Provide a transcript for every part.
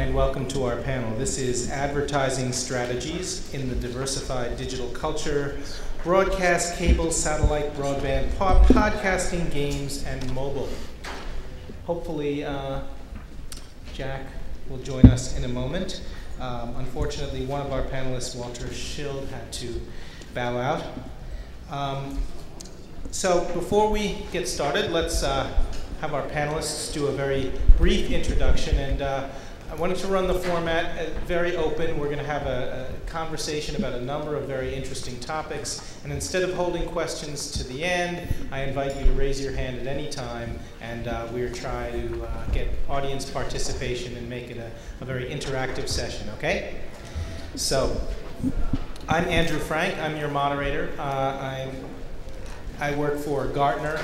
and welcome to our panel. This is Advertising Strategies in the Diversified Digital Culture, Broadcast, Cable, Satellite, Broadband, Podcasting, Games, and Mobile. Hopefully, Jack will join us in a moment. Unfortunately, one of our panelists, Walter Schild, had to bow out. So before we get started, let's have our panelists do a very brief introduction. And I wanted to run the format very open. We're going to have a conversation about a number of very interesting topics. And instead of holding questions to the end, I invite you to raise your hand at any time. And we'll try to get audience participation and make it a very interactive session, okay? So I'm Andrew Frank. I'm your moderator. I work for Gartner,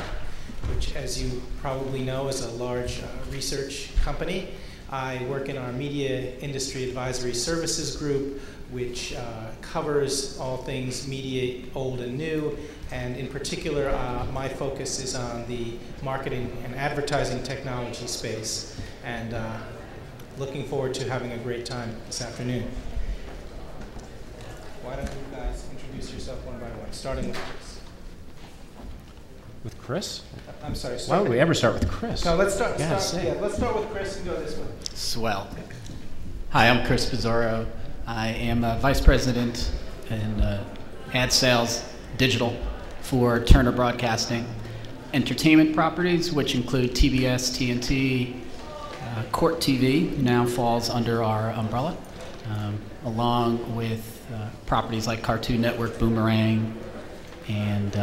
which, as you probably know, is a large research company. I work in our Media Industry Advisory Services group, which covers all things media, old and new. And in particular, my focus is on the marketing and advertising technology space. And looking forward to having a great time this afternoon. Why don't you guys introduce yourself one by one, starting with Chris. With Chris? I'm sorry. Why would we ever start with Chris? No, let's start with Chris and go this way. Swell. Hi, I'm Chris Pizzaro. I am a Vice President in Ad Sales Digital for Turner Broadcasting Entertainment Properties, which include TBS, TNT, Court TV now falls under our umbrella, along with properties like Cartoon Network, Boomerang, and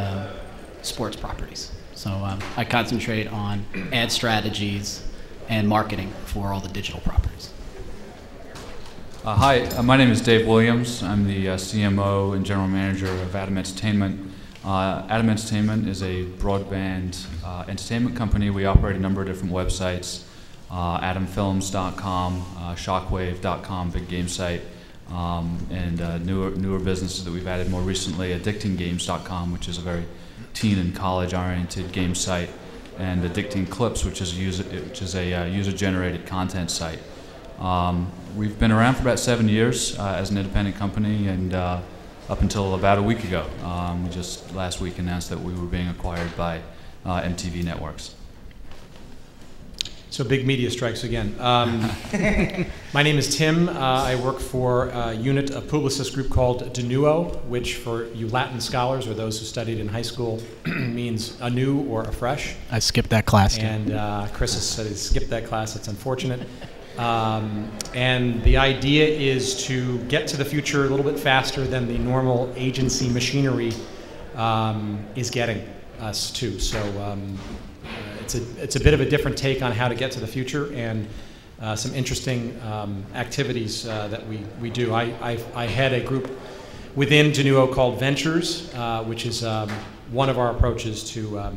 sports properties. So I concentrate on ad strategies and marketing for all the digital properties. Hi, my name is Dave Williams. I'm the CMO and General Manager of Atom Entertainment. Atom Entertainment is a broadband entertainment company. We operate a number of different websites, atomfilms.com, shockwave.com, big game site, and newer businesses that we've added more recently, addictinggames.com, which is a very teen and college-oriented game site, and Addicting Clips, which is a user-generated content site. We've been around for about 7 years as an independent company, and up until about a week ago, we just last week announced that we were being acquired by MTV Networks. So big media strikes again. My name is Tim. I work for a unit of Publicis group called Denuo, which for you Latin scholars or those who studied in high school means anew or afresh. I skipped that class. And Chris has said he skipped that class. It's unfortunate. And the idea is to get to the future a little bit faster than the normal agency machinery is getting us to. So it's a bit of a different take on how to get to the future, and some interesting activities that we do. I head a group within Denuo called Ventures, which is one of our approaches to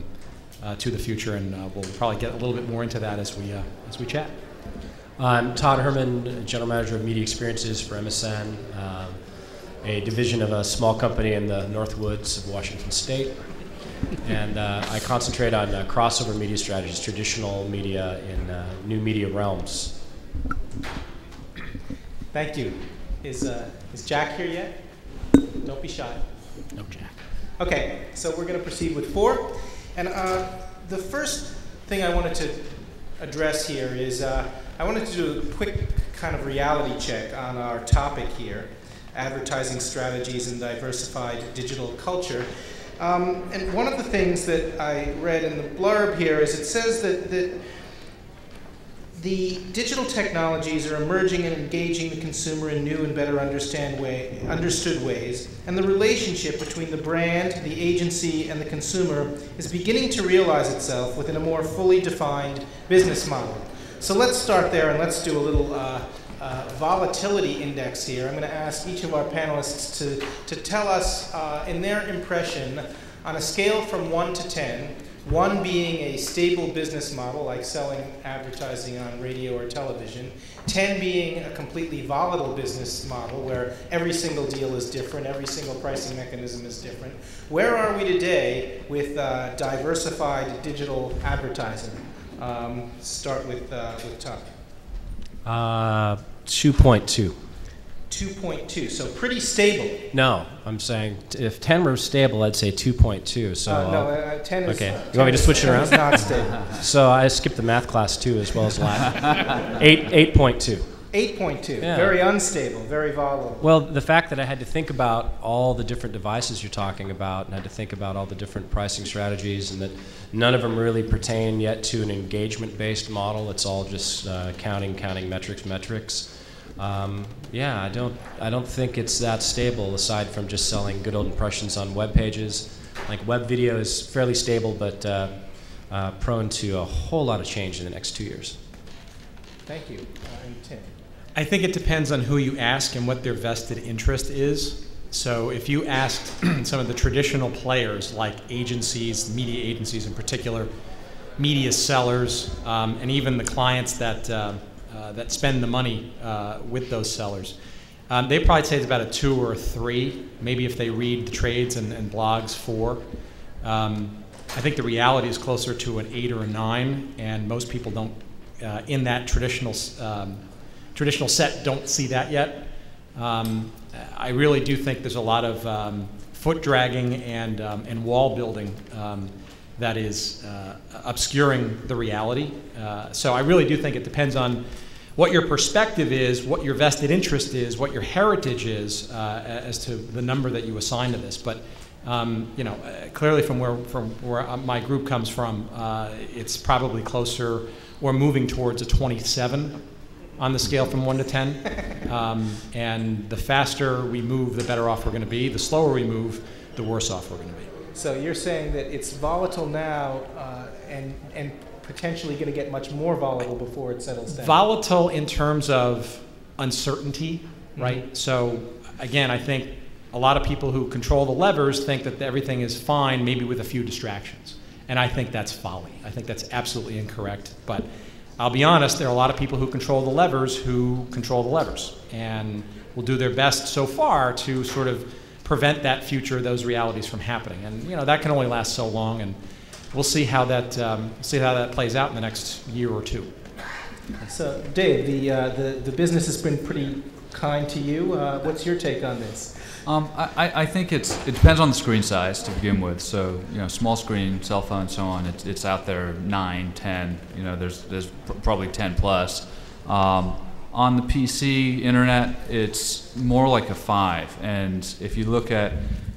the future, and we'll probably get a little bit more into that as we chat. I'm Todd Herman, General Manager of Media Experiences for MSN, a division of a small company in the North Woods of Washington State. And I concentrate on crossover media strategies, traditional media in new media realms. Thank you. Is Jack here yet? Don't be shy. No Jack. Okay, so we're going to proceed with 4. And the first thing I wanted to address here is I wanted to do a quick kind of reality check on our topic here, advertising strategies and diversified digital culture. And one of the things that I read in the blurb here is it says that the digital technologies are emerging and engaging the consumer in new and better understood ways, and the relationship between the brand, the agency, and the consumer is beginning to realize itself within a more fully defined business model. So let's start there, and let's do a little volatility index here. I'm going to ask each of our panelists to tell us, in their impression, on a scale from 1 to 10, 1 being a stable business model, like selling advertising on radio or television, 10 being a completely volatile business model, where every single deal is different, every single pricing mechanism is different. Where are we today with diversified digital advertising? Start with Todd. 2.2. 2.2, so pretty stable. No, I'm saying if 10 were stable, I'd say 2.2. So No, 10 is... okay. You want me to switch it 10 around? is not stable. So I skipped the math class too, as well as Latin. 8.2. 8.2, Yeah. very unstable, very volatile. Well, the fact that I had to think about all the different devices you're talking about, and had to think about all the different pricing strategies, and that none of them really pertain yet to an engagement-based model. It's all just counting metrics. Yeah, I don't think it's that stable. Aside from just selling good old impressions on web pages, like web video is fairly stable, but prone to a whole lot of change in the next 2 years. Thank you. And Tim. I think it depends on who you ask and what their vested interest is. So if you asked some of the traditional players, like agencies, media agencies in particular, media sellers, and even the clients that spend the money with those sellers, they probably say it's about a 2 or a 3, maybe if they read the trades and blogs 4. I think the reality is closer to an 8 or a 9, and most people don't, in that traditional set, don't see that yet. I really do think there's a lot of foot dragging and wall building that is obscuring the reality. So I really do think it depends on what your perspective is, what your vested interest is, what your heritage is as to the number that you assign to this. But clearly from where my group comes from, it's probably closer or moving towards a 27 on the scale from 1 to 10. And the faster we move, the better off we're going to be. The slower we move, the worse off we're going to be. So you're saying that it's volatile now and potentially going to get much more volatile before it settles down. Volatile in terms of uncertainty, right? Mm-hmm. So again, I think a lot of people who control the levers think that everything is fine, maybe with a few distractions. And I think that's folly. I think that's absolutely incorrect. But I'll be honest, there are a lot of people who control the levers who control the levers and will do their best so far to sort of prevent that future, those realities from happening. And that can only last so long, and we'll see how that plays out in the next year or two. So Dave, the business has been pretty kind to you. What's your take on this? I think it depends on the screen size to begin with. So small screen, cell phone, so on. It's out there 9, 10. There's probably 10 plus. On the PC internet, it's more like a 5. And if you look at,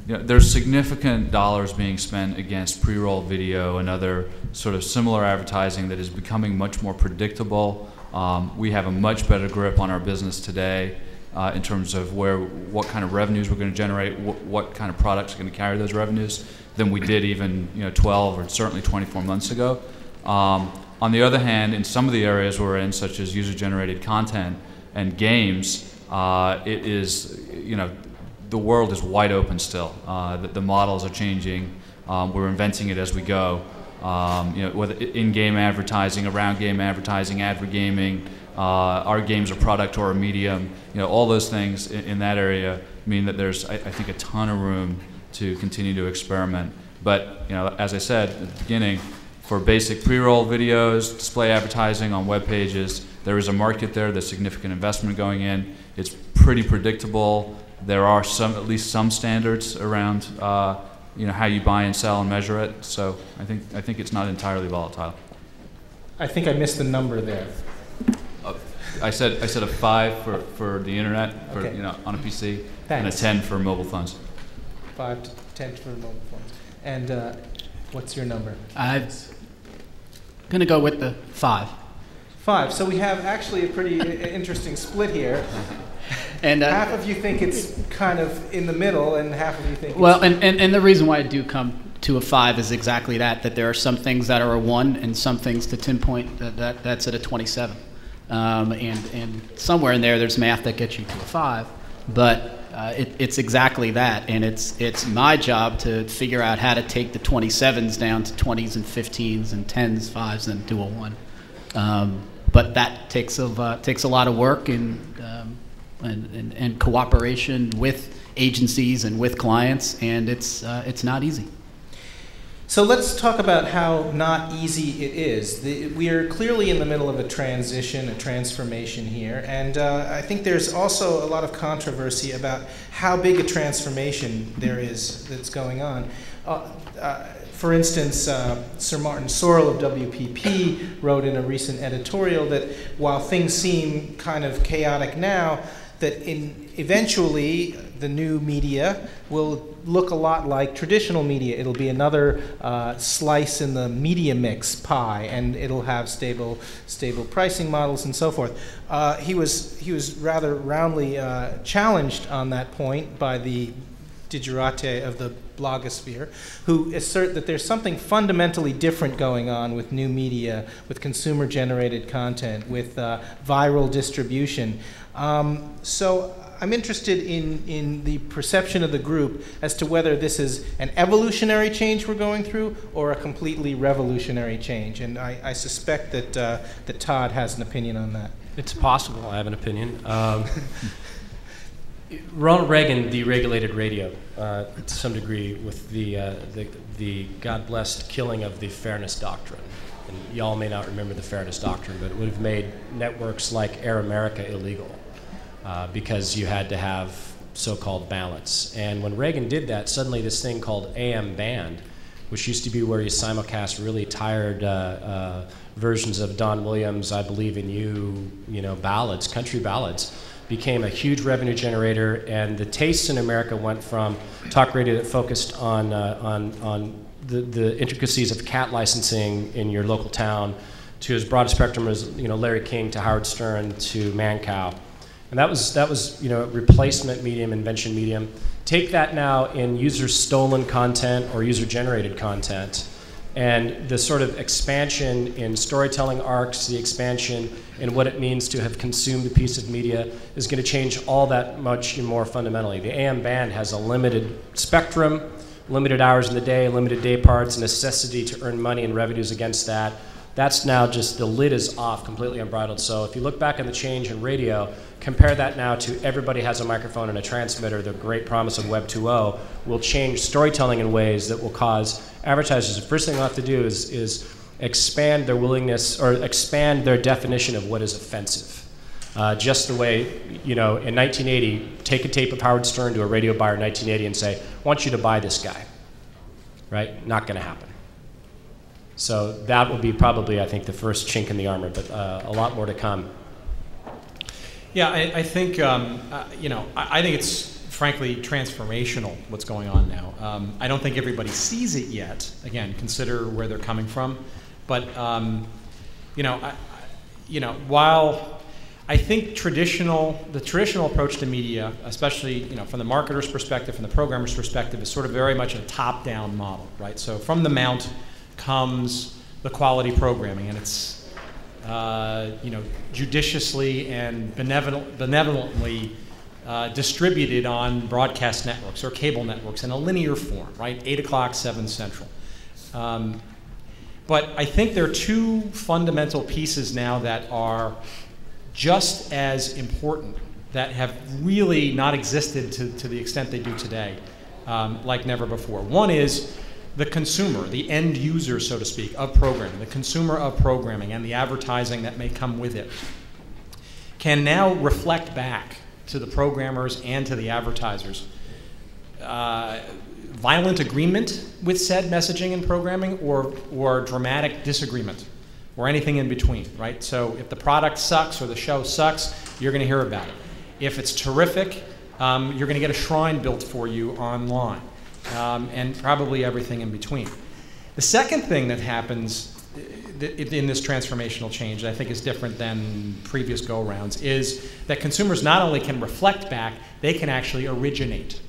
there's significant dollars being spent against pre-roll video and other sort of similar advertising that is becoming much more predictable. We have a much better grip on our business today. In terms of what kind of revenues we're going to generate, what kind of products are going to carry those revenues, than we did even 12 or certainly 24 months ago. On the other hand, in some of the areas we're in, such as user-generated content and games, it is the world is wide open still. The models are changing. We're inventing it as we go. Whether in-game advertising, around game advertising, advergaming. Our game's a product or a medium, all those things in that area mean that there's, I think, a ton of room to continue to experiment. But, as I said at the beginning, for basic pre-roll videos, display advertising on web pages, there is a market there, there's significant investment going in. It's pretty predictable. There are at least some standards around, how you buy and sell and measure it. So I think it's not entirely volatile. I think I missed the number there. I said a 5 for the internet for Okay. On a PC. Thanks. And a 10 for mobile phones. 5 to 10 for mobile phones. And what's your number? I'm going to go with the 5. 5. So we have actually a pretty interesting split here. And half of you think it's kind of in the middle, and half of you think well, and the reason why I do come to a 5 is exactly that there are some things that are a 1 and some things, to Tim's point, that's at a 27. And somewhere in there's math that gets you to a 5, but it's exactly that, and it's my job to figure out how to take the 27s down to 20s and 15s and 10s, 5s, and do a 1. But that takes a lot of work and cooperation with agencies and with clients, and it's not easy. So let's talk about how not easy it is. We are clearly in the middle of a transition, a transformation here, and I think there's also a lot of controversy about how big a transformation there is that's going on. For instance, Sir Martin Sorrell of WPP wrote in a recent editorial that while things seem kind of chaotic now, that eventually the new media will look a lot like traditional media. It'll be another slice in the media mix pie, and it'll have stable pricing models and so forth. He was rather roundly challenged on that point by the digerati of the blogosphere, who assert that there's something fundamentally different going on with new media, with consumer-generated content, with viral distribution. So I'm interested in the perception of the group as to whether this is an evolutionary change we're going through or a completely revolutionary change. And I suspect that Todd has an opinion on that. It's possible I have an opinion. Ronald Reagan deregulated radio to some degree with the God-blessed killing of the Fairness Doctrine. And y'all may not remember the Fairness Doctrine, but it would have made networks like Air America illegal because you had to have so-called balance. And when Reagan did that, suddenly this thing called AM band, which used to be where you simulcast really tired versions of Don Williams' I Believe in You, ballads, country ballads, became a huge revenue generator, and the tastes in America went from talk radio that focused on the intricacies of cat licensing in your local town to as broad a spectrum as Larry King to Howard Stern to Mancow, and that was replacement medium, invention medium. Take that now in user stolen content or user generated content, and the sort of expansion in storytelling arcs, the expansion in what it means to have consumed a piece of media is going to change all that much more fundamentally. The AM band has a limited spectrum, limited hours in the day, limited day parts, necessity to earn money and revenues against that. That's now just, the lid is off, completely unbridled. So if you look back on the change in radio, compare that now to everybody has a microphone and a transmitter, the great promise of Web 2.0 will change storytelling in ways that will cause advertisers, the first thing they'll have to do is expand their willingness or expand their definition of what is offensive. Just the way, in 1980, take a tape of Howard Stern to a radio buyer in 1980 and say, I want you to buy this guy, right? Not going to happen. So that will be probably, I think, the first chink in the armor, but a lot more to come. Yeah, I think, I think it's frankly transformational what's going on now. I don't think everybody sees it yet. Again, consider where they're coming from. But, while I think the traditional approach to media, especially from the marketer's perspective, from the programmer's perspective, is sort of very much a top-down model, right? So from the mount comes the quality programming, and it's judiciously and benevolently distributed on broadcast networks or cable networks in a linear form, right? 8 o'clock, 7 Central. But I think there are two fundamental pieces now that are just as important, that have really not existed to the extent they do today, like never before. One is the consumer, the end user, so to speak, of programming, the consumer of programming and the advertising that may come with it, can now reflect back to the programmers and to the advertisers violent agreement with said messaging and programming or dramatic disagreement or anything in between, right? So if the product sucks or the show sucks, you're going to hear about it. If it's terrific, you're going to get a shrine built for you online, and probably everything in between. The second thing that happens in this transformational change that I think is different than previous go-arounds is that consumers not only can reflect back, they can actually originate.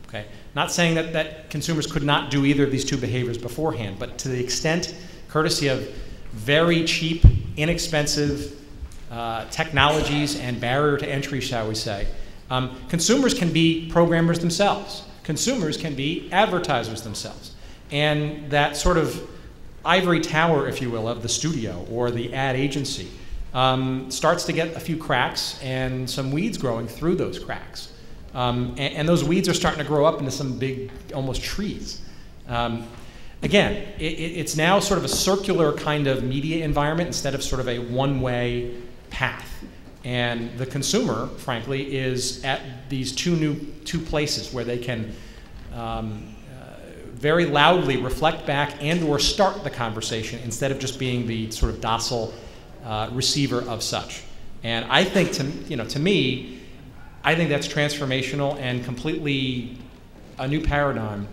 Okay? Not saying that consumers could not do either of these two behaviors beforehand, but to the extent, courtesy of very cheap, inexpensive technologies and barrier to entry, shall we say, consumers can be programmers themselves. Consumers can be advertisers themselves. And that sort of ivory tower, if you will, of the studio or the ad agency starts to get a few cracks and some weeds growing through those cracks. And those weeds are starting to grow up into some big, almost trees. again, it's now sort of a circular kind of media environment instead of sort of a one-way path. And the consumer, frankly, is at these two places where they can very loudly reflect back and or start the conversation instead of just being the sort of docile receiver of such. And I think, to me, I think that's transformational and completely a new paradigm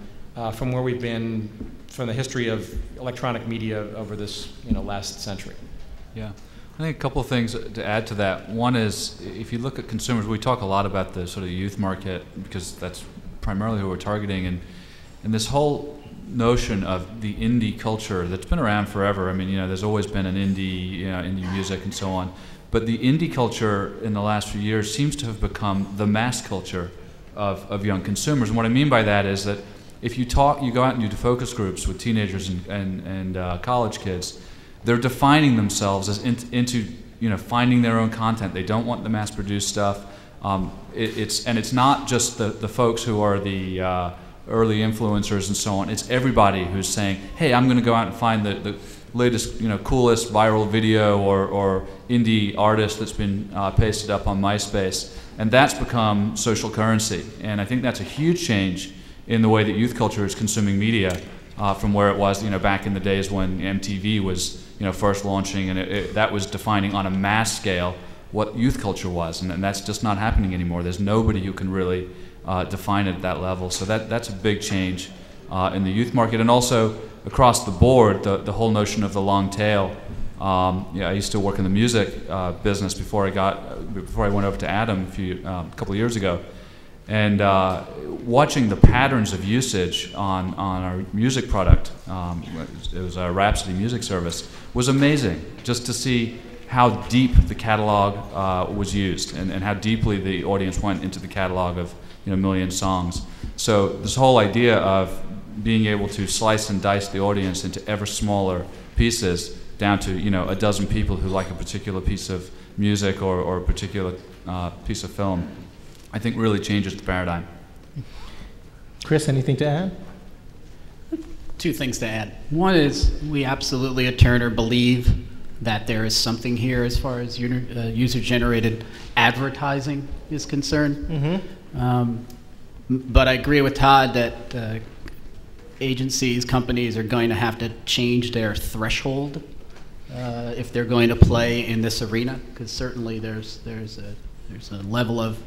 from where we've been from the history of electronic media over this last century. Yeah. I think a couple of things to add to that. One is, if you look at consumers, we talk a lot about the sort of youth market because that's primarily who we're targeting, and this whole notion of the indie culture that's been around forever. I mean, there's always been an indie music and so on, but the indie culture in the last few years seems to have become the mass culture of young consumers. And what I mean by that is that if you go out and you do focus groups with teenagers and college kids, they're defining themselves as into finding their own content. They don't want the mass-produced stuff. It's not just the folks who are the early influencers and so on. It's everybody who's saying, "Hey, I'm going to go out and find the latest, coolest viral video or indie artist that's been pasted up on MySpace," and that's become social currency. And I think that's a huge change in the way that youth culture is consuming media from where it was, back in the days when MTV was, first launching, and that was defining on a mass scale what youth culture was, and that's just not happening anymore. There's nobody who can really define it at that level. So that's a big change in the youth market, and also across the board, the whole notion of the long tail. I used to work in the music business before I went over to Adam a couple of years ago, and watching the patterns of usage on our music product, it was our Rhapsody music service, was amazing. Just to see how deep the catalog was used, and how deeply the audience went into the catalog of a million songs. So this whole idea of being able to slice and dice the audience into ever smaller pieces, down to a dozen people who like a particular piece of music or a particular piece of film, I think really changes the paradigm. Chris, anything to add? Two things to add. One is we absolutely at Turner believe that there is something here as far as user-generated advertising is concerned. But I agree with Todd that agencies, companies are going to have to change their threshold if they're going to play in this arena, because certainly there's a level of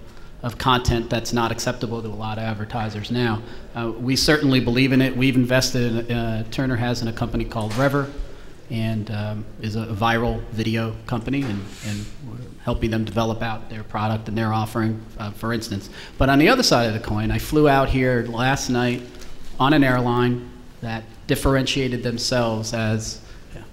content that's not acceptable to a lot of advertisers now. We certainly believe in it. We've invested Turner has in a company called Rever, and is a viral video company, and we're helping them develop out their product and their offering, for instance. But on the other side of the coin, I flew out here last night on an airline that differentiated themselves as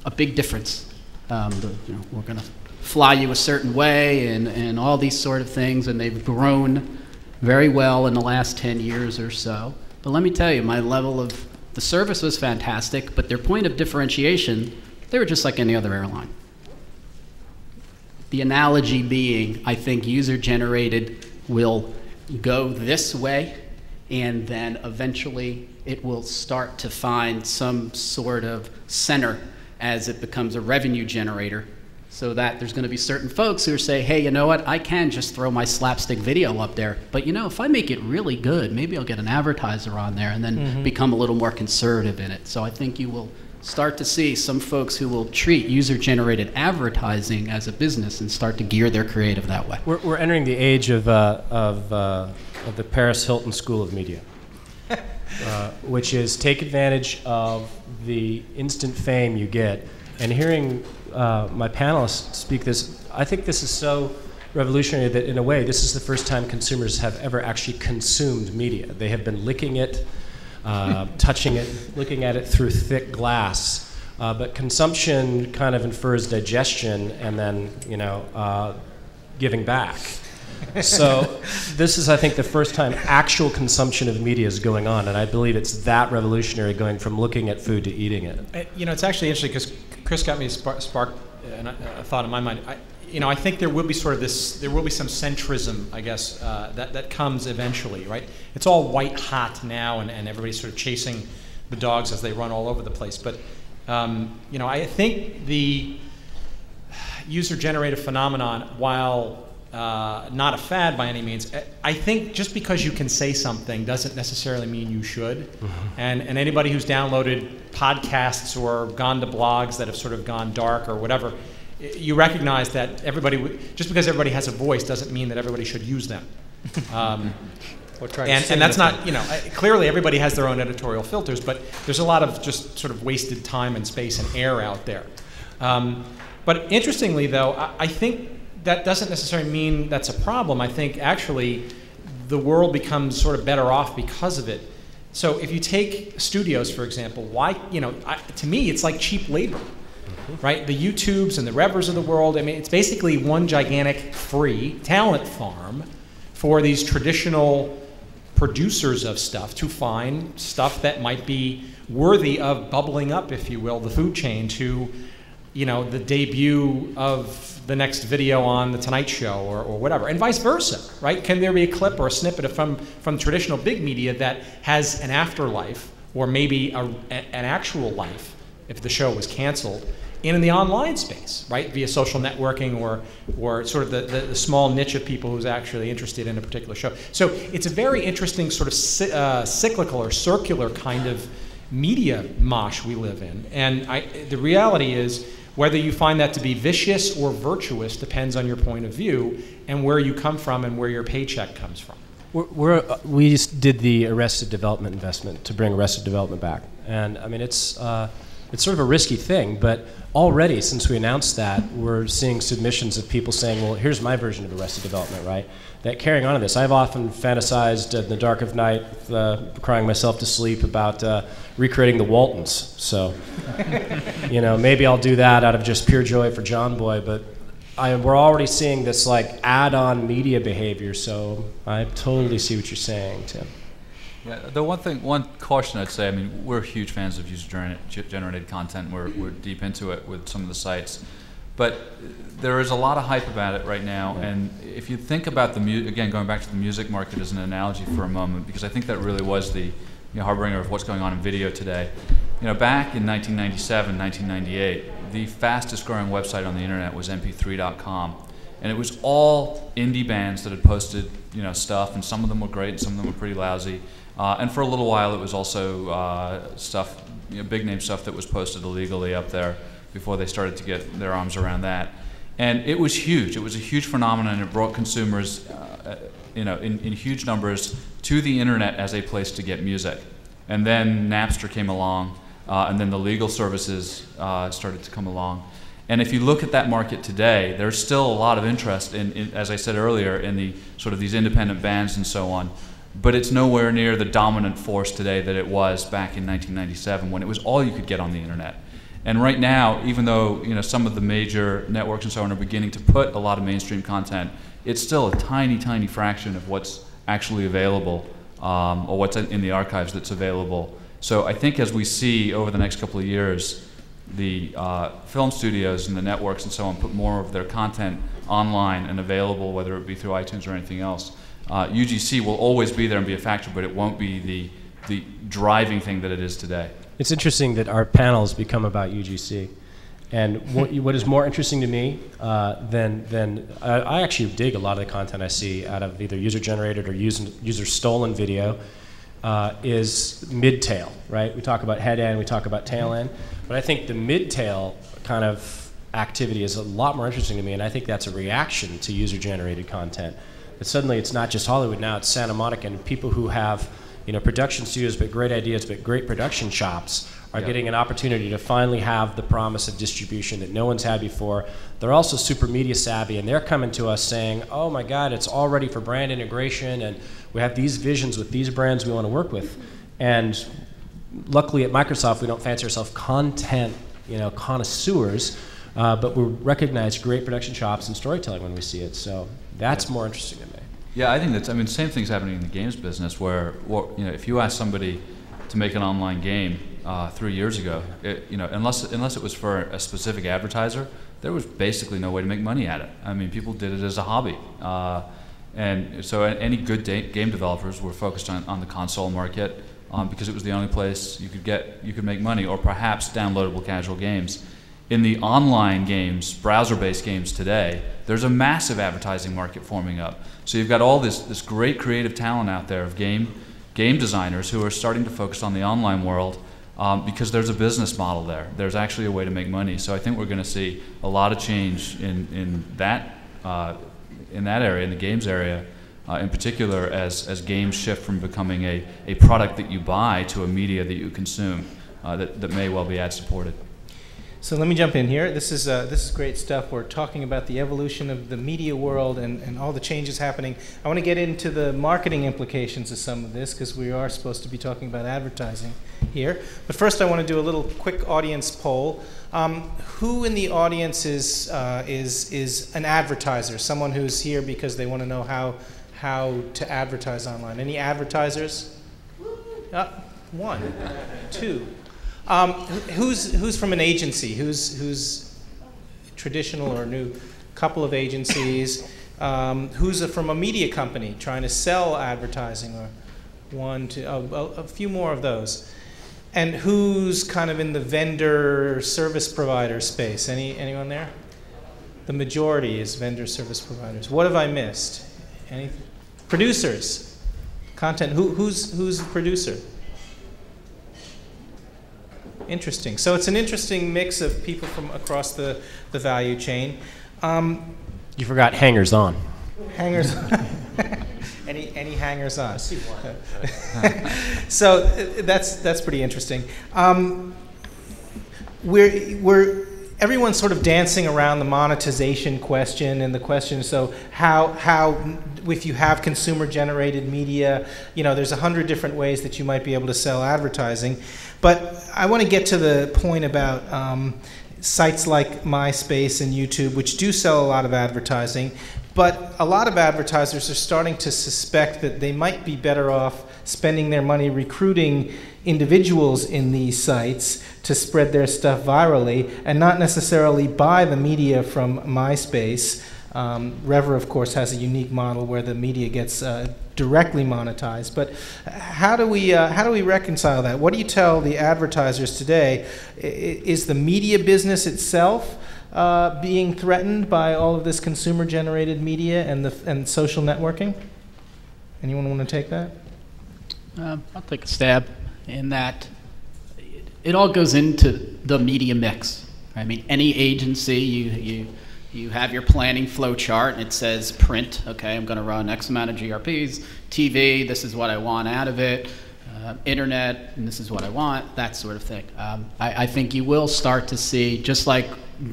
a big difference. We're going to fly you a certain way and all these sort of things, and they've grown very well in the last 10 years or so. But let me tell you, my level of the service was fantastic, but their point of differentiation, they were just like any other airline. The analogy being, I think user-generated will go this way, and then eventually it will start to find some sort of center as it becomes a revenue generator, so that there's going to be certain folks who say, hey, you know what, I can just throw my slapstick video up there, but if I make it really good, maybe I'll get an advertiser on there and then become a little more conservative in it. So I think you will start to see some folks who will treat user-generated advertising as a business and start to gear their creative that way. We're entering the age of the Paris Hilton School of Media, which is take advantage of the instant fame you get. And hearing my panelists speak this, I think this is so revolutionary that in a way this is the first time consumers have ever actually consumed media. They have been licking it, touching it, looking at it through thick glass. But consumption kind of infers digestion and then, giving back. So this is, I think, the first time actual consumption of media is going on, and I believe it's that revolutionary, going from looking at food to eating it. It's actually interesting because Chris got me sparked a thought in my mind. I think there will be sort of there will be some centrism, I guess, that comes eventually, right? It's all white hot now, and everybody's sort of chasing the dogs as they run all over the place. But I think the user-generated phenomenon, while not a fad by any means, I think just because you can say something doesn't necessarily mean you should. And anybody who's downloaded podcasts or gone to blogs that have sort of gone dark or whatever, you recognize that just because everybody has a voice doesn't mean that everybody should use them. And that's not, clearly everybody has their own editorial filters, but there's a lot of just sort of wasted time and space and air out there. But interestingly, though, I think that doesn't necessarily mean that's a problem. I think actually the world becomes sort of better off because of it. So if you take studios, for example, why, to me, it's like cheap labor, right? The YouTubes and the Revers of the world, I mean, it's basically one gigantic free talent farm for these traditional producers of stuff to find stuff that might be worthy of bubbling up, if you will, the food chain to, the debut of the next video on The Tonight Show or whatever, and vice versa, right? Can there be a clip or a snippet from traditional big media that has an afterlife or maybe an actual life if the show was canceled in the online space, right? Via social networking or sort of the small niche of people who's actually interested in a particular show. So it's a very interesting sort of cyclical or circular kind of media mosh we live in. And the reality is, whether you find that to be vicious or virtuous depends on your point of view and where you come from and where your paycheck comes from. We just did the Arrested Development investment to bring Arrested Development back. And I mean, it's sort of a risky thing, but already since we announced that, we're seeing submissions of people saying, well, here's my version of Arrested Development, right? That carrying on to this, I've often fantasized in the dark of night, crying myself to sleep about recreating the Waltons. So, maybe I'll do that out of just pure joy for John Boy, but we're already seeing this like add-on media behavior, so I totally see what you're saying, Tim. Yeah, the one caution I'd say, I mean, we're huge fans of user-generated content. We're deep into it with some of the sites. But there is a lot of hype about it right now, and if you think about again, going back to the music market as an analogy for a moment, because I think that really was the harbinger of what's going on in video today. Back in 1997, 1998, the fastest growing website on the internet was mp3.com, and it was all indie bands that had posted stuff, and some of them were great and some of them were pretty lousy. And for a little while, it was also stuff, big name stuff that was posted illegally up there before they started to get their arms around that. And it was huge. It was a huge phenomenon. It brought consumers, in huge numbers to the internet as a place to get music. And then Napster came along, and then the legal services started to come along. And if you look at that market today, there's still a lot of interest in, as I said earlier, in the sort of these independent bands and so on. But it's nowhere near the dominant force today that it was back in 1997 when it was all you could get on the internet. And right now, even though some of the major networks and so on are beginning to put a lot of mainstream content, it's still a tiny, tiny fraction of what's actually available or what's in the archives that's available. So I think as we see over the next couple of years, the film studios and the networks and so on put more of their content online and available, whether it be through iTunes or anything else, UGC will always be there and be a factor, but it won't be the driving thing that it is today. It's interesting that our panel has become about UGC. And what is more interesting to me than I actually dig a lot of the content I see out of either user-generated or user-stolen video is mid-tail, right? We talk about head-end, we talk about tail-end, but I think the mid-tail kind of activity is a lot more interesting to me, and I think that's a reaction to user-generated content. But suddenly it's not just Hollywood now, it's Santa Monica, and people who have production studios, but great ideas, but great production shops are getting an opportunity to finally have the promise of distribution that no one's had before. They're also super media savvy, and they're coming to us saying, oh my God, it's all ready for brand integration, and we have these visions with these brands we want to work with. And luckily at Microsoft, we don't fancy ourselves content connoisseurs, but we recognize great production shops and storytelling when we see it. So that's more interesting to me. Yeah, I think the same thing's happening in the games business where, if you ask somebody to make an online game 3 years ago, unless it was for a specific advertiser, there was basically no way to make money at it. I mean, people did it as a hobby. And so any good game developers were focused on the console market, because it was the only place you could make money, or perhaps downloadable casual games. In the online games, browser-based games today, there's a massive advertising market forming up. So you've got all this great creative talent out there of game designers who are starting to focus on the online world because there's a business model there. There's actually a way to make money. So I think we're going to see a lot of change in that area, in the games area, in particular, as games shift from becoming a product that you buy to a media that you consume that may well be ad supported. So let me jump in here. This is great stuff. We're talking about the evolution of the media world and all the changes happening. I want to get into the marketing implications of some of this, because we are supposed to be talking about advertising here. But first, I want to do a little quick audience poll. Who in the audience is an advertiser? Someone who's here because they want to know how to advertise online. Any advertisers? One, two. Who's from an agency? Who's traditional or new? Couple of agencies. Who's from a media company trying to sell advertising, or one, two, a few more of those. And who's kind of in the vendor service provider space? Anyone there? The majority is vendor service providers. What have I missed? Any producers? Content. Who's a producer? Interesting. So it's an interesting mix of people from across the value chain. You forgot hangers on. Hangers on. Any hangers on? So that's pretty interesting. Everyone's sort of dancing around the monetization question, and the question, so how if you have consumer generated media, there's 100 different ways that you might be able to sell advertising. But I want to get to the point about sites like MySpace and YouTube, which do sell a lot of advertising, but a lot of advertisers are starting to suspect that they might be better off spending their money recruiting individuals in these sites to spread their stuff virally, and not necessarily buy the media from MySpace. Rever, of course, has a unique model where the media gets directly monetized. But how do we reconcile that? What do you tell the advertisers today? Is the media business itself being threatened by all of this consumer-generated media and social networking? Anyone want to take that? I'll take a stab in that. It all goes into the media mix. I mean, any agency, you have your planning flow chart, and it says print. Okay, I'm going to run X amount of GRPs. TV, this is what I want out of it. Internet, and this is what I want. That sort of thing. I think you will start to see, just like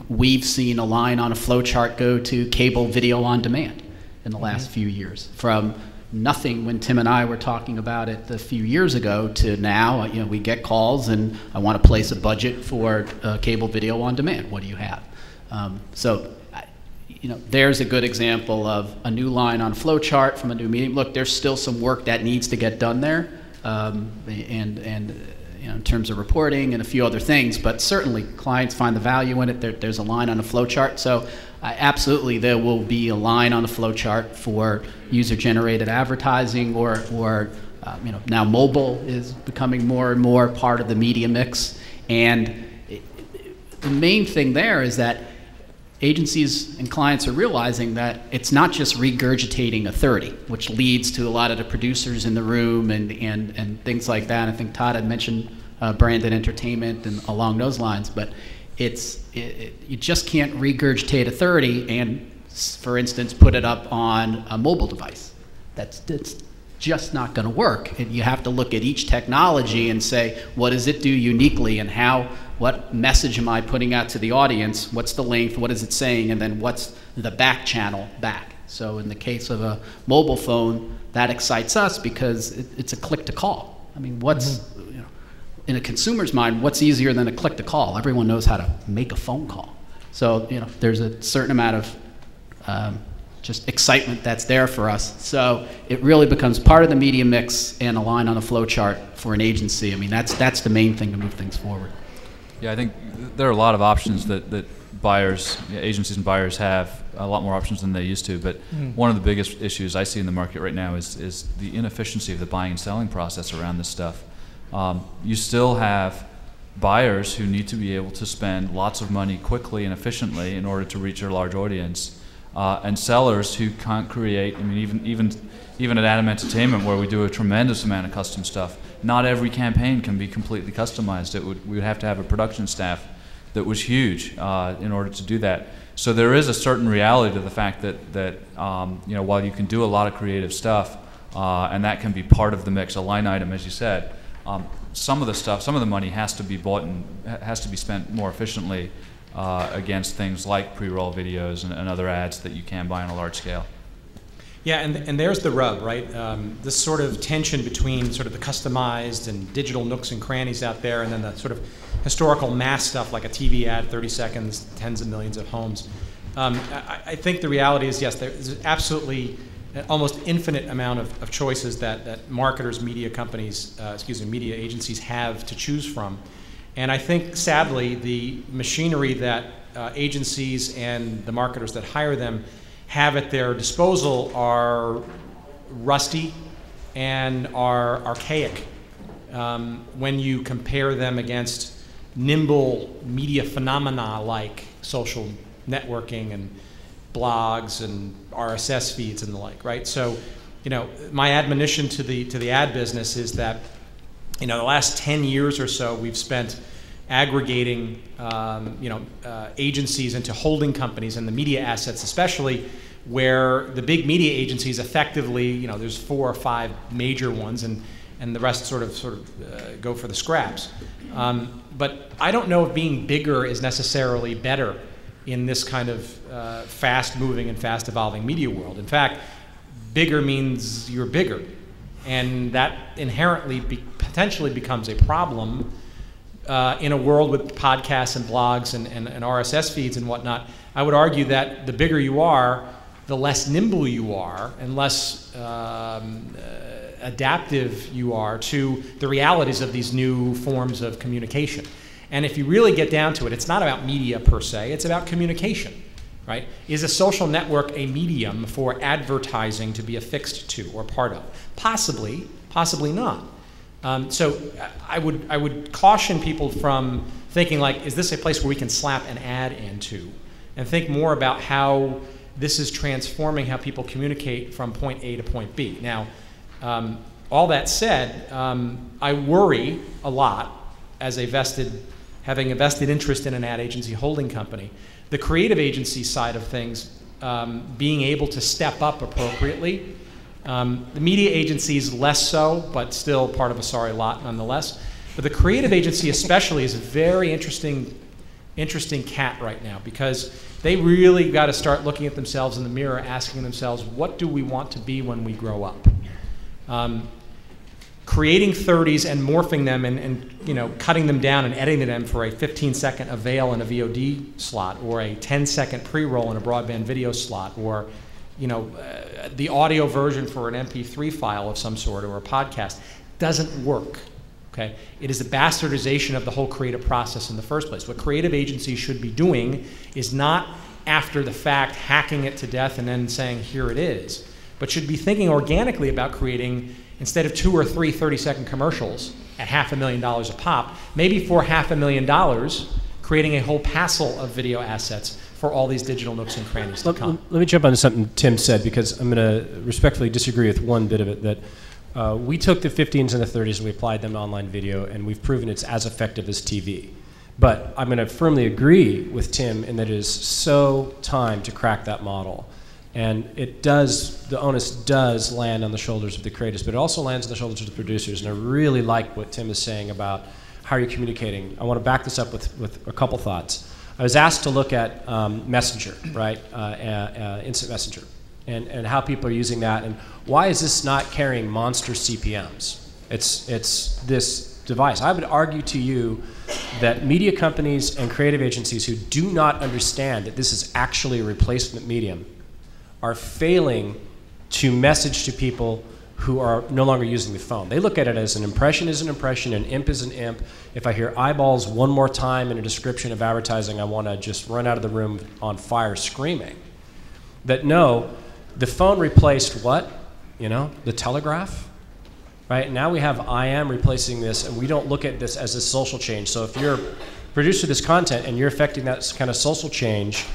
we've seen a line on a flow chart go to cable video on demand in the last few years. From nothing when Tim and I were talking about it a few years ago to now, we get calls and I want to place a budget for cable video on demand. What do you have? There's a good example of a new line on flow chart from a new medium. Look, there's still some work that needs to get done there, in terms of reporting and a few other things, but certainly clients find the value in it. There's a line on a flow chart. So absolutely there will be a line on the flow chart for user-generated advertising, or now mobile is becoming more and more part of the media mix. And the main thing there is that agencies and clients are realizing that it's not just regurgitating authority, which leads to a lot of the producers in the room and things like that. I think Todd had mentioned branded entertainment and along those lines, but you just can't regurgitate authority and, for instance, put it up on a mobile device. That's just not going to work. And you have to look at each technology and say, what does it do uniquely, and what message am I putting out to the audience? What's the length? What is it saying? And then what's the back channel back? So in the case of a mobile phone, that excites us because it's a click to call. I mean, in a consumer's mind, what's easier than a click to call? Everyone knows how to make a phone call. So there's a certain amount of just excitement that's there for us. So it really becomes part of the media mix and a line on a flow chart for an agency. I mean, that's the main thing to move things forward. Yeah, I think there are a lot of options that buyers, agencies and buyers have, a lot more options than they used to. But one of the biggest issues I see in the market right now is the inefficiency of the buying and selling process around this stuff. you still have buyers who need to be able to spend lots of money quickly and efficiently in order to reach a large audience, and sellers who can't create. I mean, even at Adam Entertainment, where we do a tremendous amount of custom stuff, not every campaign can be completely customized. We would have to have a production staff that was huge in order to do that. So there is a certain reality to the fact that while you can do a lot of creative stuff, and that can be part of the mix, a line item, as you said, some of the money has to be bought and has to be spent more efficiently against things like pre-roll videos and other ads that you can buy on a large scale. Yeah, and there's the rub, right? This sort of tension between sort of the customized and digital nooks and crannies out there, and then the sort of historical mass stuff like a TV ad, 30 seconds, tens of millions of homes. I think the reality is, yes, there's absolutely an almost infinite amount of choices that marketers, media companies, media agencies have to choose from. And I think, sadly, the machinery that agencies and the marketers that hire them have at their disposal are rusty and are archaic when you compare them against nimble media phenomena like social networking and blogs and RSS feeds and the like, right? So, my admonition to the ad business is that, the last 10 years or so, we've spent aggregating, agencies into holding companies and the media assets, especially where the big media agencies effectively, there's 4 or 5 major ones, and the rest sort of go for the scraps. But I don't know if being bigger is necessarily better in this kind of fast-moving and fast-evolving media world. In fact, bigger means you're bigger, and that inherently potentially becomes a problem in a world with podcasts and blogs and RSS feeds and whatnot. I would argue that the bigger you are, the less nimble you are, and less adaptive you are to the realities of these new forms of communication. And if you really get down to it, it's not about media per se, it's about communication, right? Is a social network a medium for advertising to be affixed to or part of? Possibly, possibly not. So I would caution people from thinking like, is this a place where we can slap an ad into? And think more about how this is transforming how people communicate from point A to point B. Now, all that said, I worry a lot as having a vested interest in an ad agency holding company, the creative agency side of things being able to step up appropriately. The media agencies less so, but still part of a sorry lot nonetheless. But the creative agency especially is a very interesting cat right now, because they really got to start looking at themselves in the mirror, asking themselves, what do we want to be when we grow up? Creating 30s and morphing them and cutting them down and editing them for a 15-second avail in a VOD slot, or a 10-second pre-roll in a broadband video slot, or the audio version for an MP3 file of some sort or a podcast doesn't work. Okay? It is a bastardization of the whole creative process in the first place. What creative agencies should be doing is not after the fact hacking it to death and then saying, here it is, but should be thinking organically about creating, instead of 2 or 3 30-second commercials at $500,000 a pop, maybe for $500,000, creating a whole passel of video assets for all these digital nooks and crannies to come. Let me jump onto something Tim said, because I'm going to respectfully disagree with one bit of it, that we took the 15s and the 30s and we applied them to online video, and we've proven it's as effective as TV. But I'm going to firmly agree with Tim in that it is so time to crack that model. And the onus does land on the shoulders of the creators, but it also lands on the shoulders of the producers. And I really like what Tim is saying about how you're communicating. I want to back this up with a couple thoughts. I was asked to look at Messenger, right, Instant Messenger, and how people are using that, and why is this not carrying monster CPMs? It's this device. I would argue to you that media companies and creative agencies who do not understand that this is actually a replacement medium are failing to message to people who are no longer using the phone. They look at it as an impression is an impression, an imp is an imp. If I hear eyeballs one more time in a description of advertising, I want to just run out of the room on fire screaming. That no, the phone replaced what? The telegraph? right? Now we have IM replacing this, and we don't look at this as a social change. So if you're a producer of this content and you're affecting that kind of social change,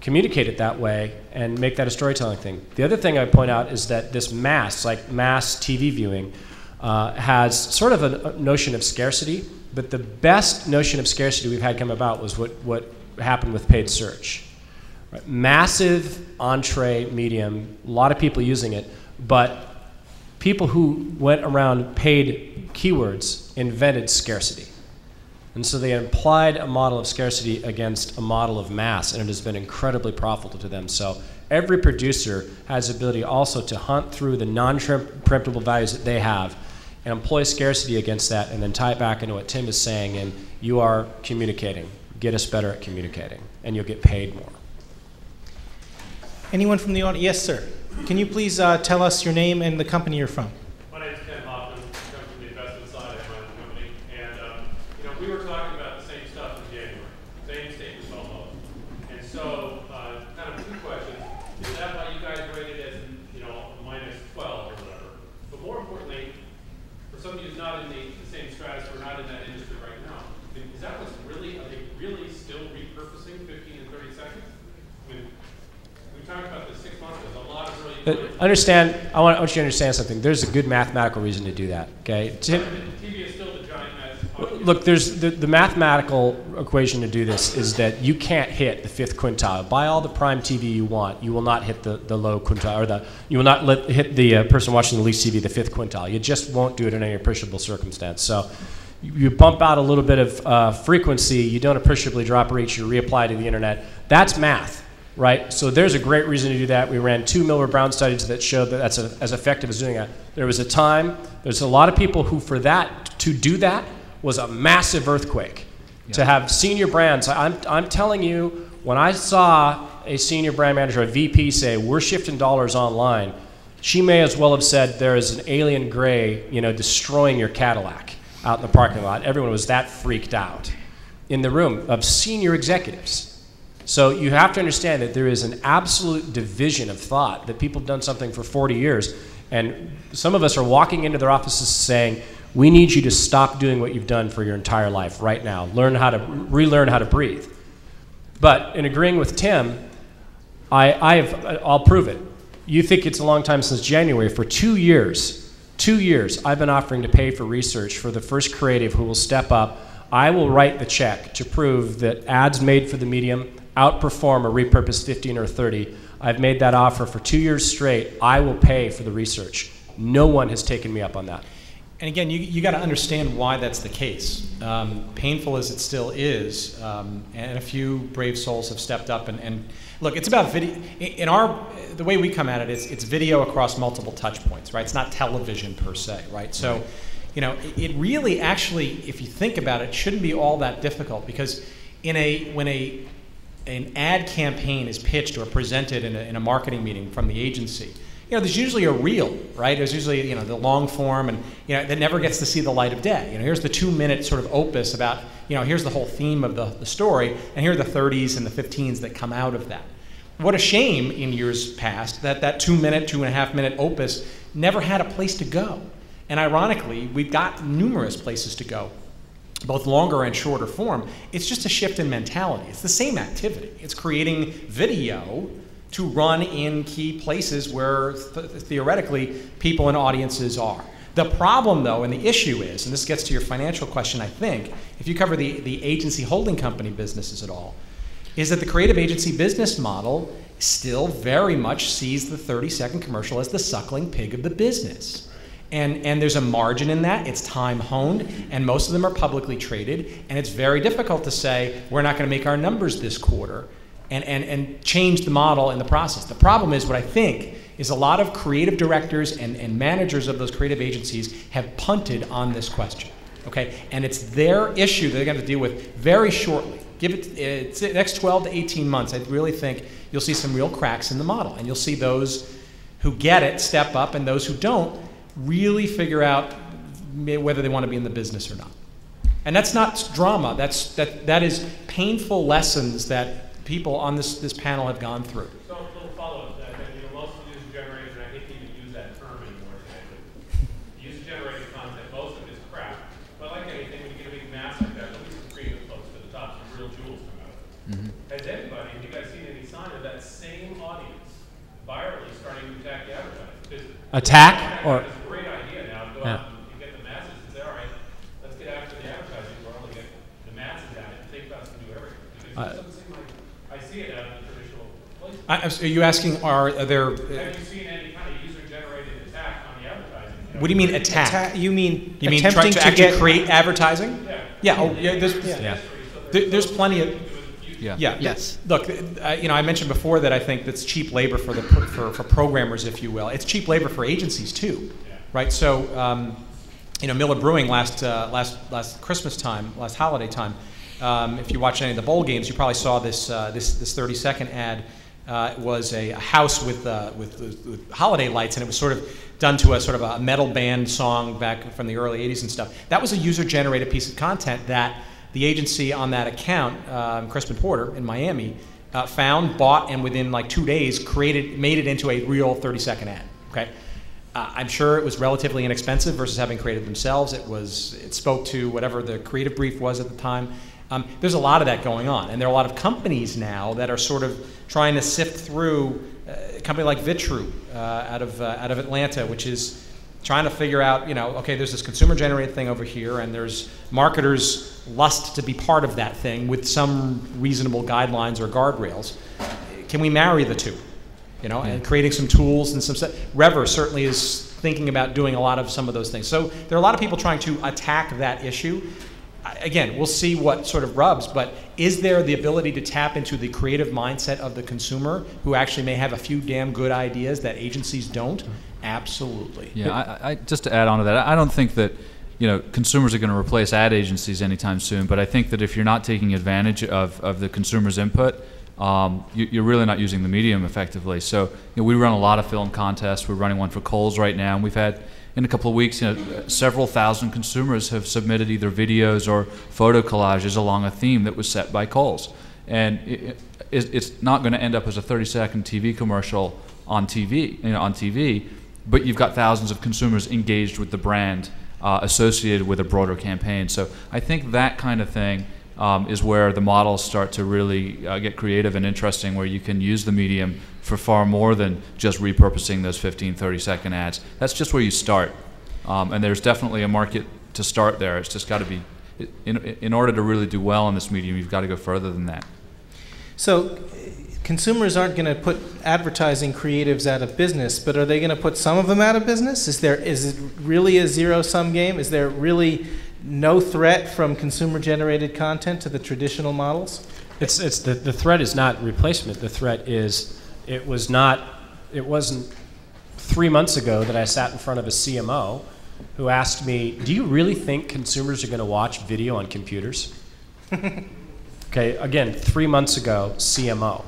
communicate it that way and make that a storytelling thing. The other thing I point out is that this mass, like mass TV viewing, has sort of a notion of scarcity, but the best notion of scarcity we've had come about was what happened with paid search. Right? Massive entree medium, a lot of people using it, but people who went around paid keywords invented scarcity. And so they applied a model of scarcity against a model of mass, and it has been incredibly profitable to them. So every producer has the ability also to hunt through the non-preemptible values that they have and employ scarcity against that, and then tie it back into what Tim is saying, and you are communicating. Get us better at communicating, and you'll get paid more. Anyone from the audience? Yes, sir. Can you please tell us your name and the company you're from? My name is Ken Hoffman. I come from the investment side of my own company. And, we were talking about the same stuff in January. Same statements almost. And so, kind of two questions. Is that why you guys rated as, minus 12 or whatever? But more importantly, for somebody who's not in the same stratosphere, not in that industry right now, is that what's really, are they really still repurposing 15 and 30 seconds? I mean, we talked about this 6 months ago. There's a lot of really... I want you to understand something. There's a good mathematical reason to do that, okay? TV is still the giant mass. Look, there's the mathematical equation to do this is that you can't hit the 5th quintile. Buy all the prime TV you want, you will not hit the low quintile, or you will not hit the person watching the least TV the 5th quintile. You just won't do it in any appreciable circumstance. So you bump out a little bit of frequency, you don't appreciably drop reach, you reapply to the internet. That's math. Right? So there's a great reason to do that. We ran 2 Milner-Brown studies that showed that that's as effective as doing that. There was a time, there's a lot of people who to do that was a massive earthquake. Yeah. To have senior brands, I'm telling you, when I saw a senior brand manager, a VP say, we're shifting dollars online, she may as well have said there is an alien gray, destroying your Cadillac out in the parking lot. Everyone was that freaked out in the room of senior executives. So you have to understand that there is an absolute division of thought, that people have done something for 40 years, and some of us are walking into their offices saying, we need you to stop doing what you've done for your entire life right now. Relearn how to breathe. But in agreeing with Tim, I'll prove it. You think it's a long time since January. For 2 years, I've been offering to pay for research for the first creative who will step up. I will write the check to prove that ads made for the medium outperform a repurposed 15 or 30. I've made that offer for 2 years straight. I will pay for the research. No one has taken me up on that. And again, you got to understand why that's the case. Painful as it still is, and a few brave souls have stepped up. And look, it's about video. The way we come at it is it's video across multiple touch points, right? It's not television per se, right? So, it really actually, if you think about it, shouldn't be all that difficult, because when an ad campaign is pitched or presented in a marketing meeting from the agency, there's usually a reel, right? There's usually, the long form, and, that never gets to see the light of day. Here's the 2-minute sort of opus about, here's the whole theme of the story, and here are the 30s and the 15s that come out of that. What a shame in years past that 2-minute, 2.5-minute opus never had a place to go. And ironically, we've got numerous places to go, both longer and shorter form. It's just a shift in mentality. It's the same activity. It's creating video to run in key places where theoretically people and audiences are. The problem, though, and the issue is, and this gets to your financial question, I think, if you cover the agency holding company businesses at all, is that the creative agency business model still very much sees the 30-second commercial as the suckling pig of the business. And there's a margin in that. It's time honed, and most of them are publicly traded, and it's very difficult to say, we're not going to make our numbers this quarter, and change the model in the process. The problem is, what I think is, a lot of creative directors and managers of those creative agencies have punted on this question, okay? And it's their issue that they're going to deal with very shortly. Give it the next 12 to 18 months, I really think you'll see some real cracks in the model, and you'll see those who get it step up, and those who don't really figure out whether they want to be in the business or not. And that's not drama. That is painful lessons that people on this panel have gone through. So a little follow-up to that. Most of the user generation, I hate to even use that term anymore. The user user-generated content, most of it is crap. But like anything, when you get a big mass like that, there'll be some creative folks to the top, some real jewels come out of it. Has anybody, have you guys seen any sign of that same audience virally starting to attack the advertising? Attack? Or It's a great idea now to go out and get the masses and say, all right, let's get after the advertising world and get the masses at it and think about us and do everything. Because it doesn't seem like I see it out in the traditional places. Are you asking, are there... Have you seen any kind of user-generated attack on the advertising? What do you mean attack? You mean You mean attempting try to to actually get create advertising? Yeah. Yeah. Oh, yeah. There's plenty of. Yeah. Yeah. Yes. Look, I mentioned before that I think that's cheap labor for the for programmers, if you will. It's cheap labor for agencies too, right? So, Miller Brewing last Christmas time, last holiday time. If you watch any of the bowl games, you probably saw this 30-second ad. It was a house with holiday lights, and it was sort of done to a sort of a metal band song back from the early 80s and stuff. That was a user-generated piece of content that the agency on that account, Crispin Porter in Miami, found, bought, and within like 2 days made it into a real 30-second ad. Okay, I'm sure it was relatively inexpensive versus having created themselves. It spoke to whatever the creative brief was at the time. There's a lot of that going on, and there are a lot of companies now that are sort of trying to sift through. A company like Vitru out of Atlanta, which is trying to figure out, okay, there's this consumer-generated thing over here, and there's marketers' lust to be part of that thing with some reasonable guidelines or guardrails. Can we marry the two? And creating some tools and some stuff. Rever certainly is thinking about doing a lot of some of those things. So there are a lot of people trying to attack that issue. Again, we'll see what sort of rubs, but is there the ability to tap into the creative mindset of the consumer who actually may have a few damn good ideas that agencies don't? Absolutely. Yeah, I just to add on to that, I don't think that consumers are going to replace ad agencies anytime soon, but I think that if you're not taking advantage of the consumer's input, you're really not using the medium effectively. So we run a lot of film contests. We're running one for Kohl's right now, and we've had in a couple of weeks, several thousand consumers have submitted either videos or photo collages along a theme that was set by Kohl's. And it's not going to end up as a 30-second TV commercial on TV, but you've got thousands of consumers engaged with the brand associated with a broader campaign. So I think that kind of thing is where the models start to really get creative and interesting, where you can use the medium for far more than just repurposing those 15, 30-second ads. That's just where you start. And there's definitely a market to start there. It's just got to be, in order to really do well in this medium, you've got to go further than that. So consumers aren't going to put advertising creatives out of business, but are they going to put some of them out of business? Is it really a zero-sum game? Is there really no threat from consumer-generated content to the traditional models? The threat is not replacement. The threat is it wasn't 3 months ago that I sat in front of a CMO who asked me, do you really think consumers are going to watch video on computers? Okay, again, 3 months ago, CMO.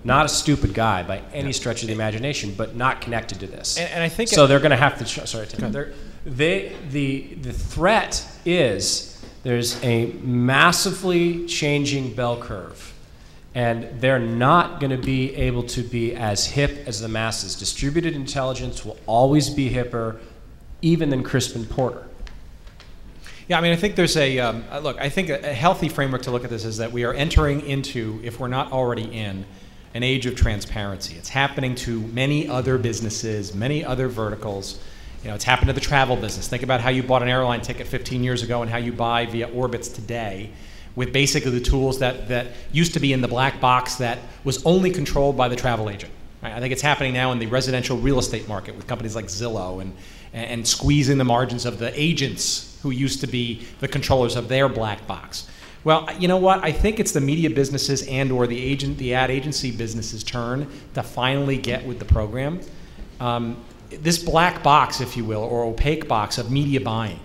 Not a stupid guy by any stretch of the imagination, but not connected to this. And I think so. They're going to have to. Sorry, Tim. The threat is there's a massively changing bell curve, and they're not going to be able to be as hip as the masses. Distributed intelligence will always be hipper, even than Crispin Porter. Yeah, I mean, I think there's I think a healthy framework to look at this is that we are entering into, if we're not already in, an age of transparency. It's happening to many other businesses, many other verticals. It's happened to the travel business. Think about how you bought an airline ticket 15 years ago and how you buy via Orbitz today, with basically the tools that used to be in the black box that was only controlled by the travel agent. Right? I think it's happening now in the residential real estate market with companies like Zillow and squeezing the margins of the agents who used to be the controllers of their black box. Well, you know what? I think it's the media businesses and or the ad agency businesses' turn to finally get with the program. This black box, if you will, or opaque box of media buying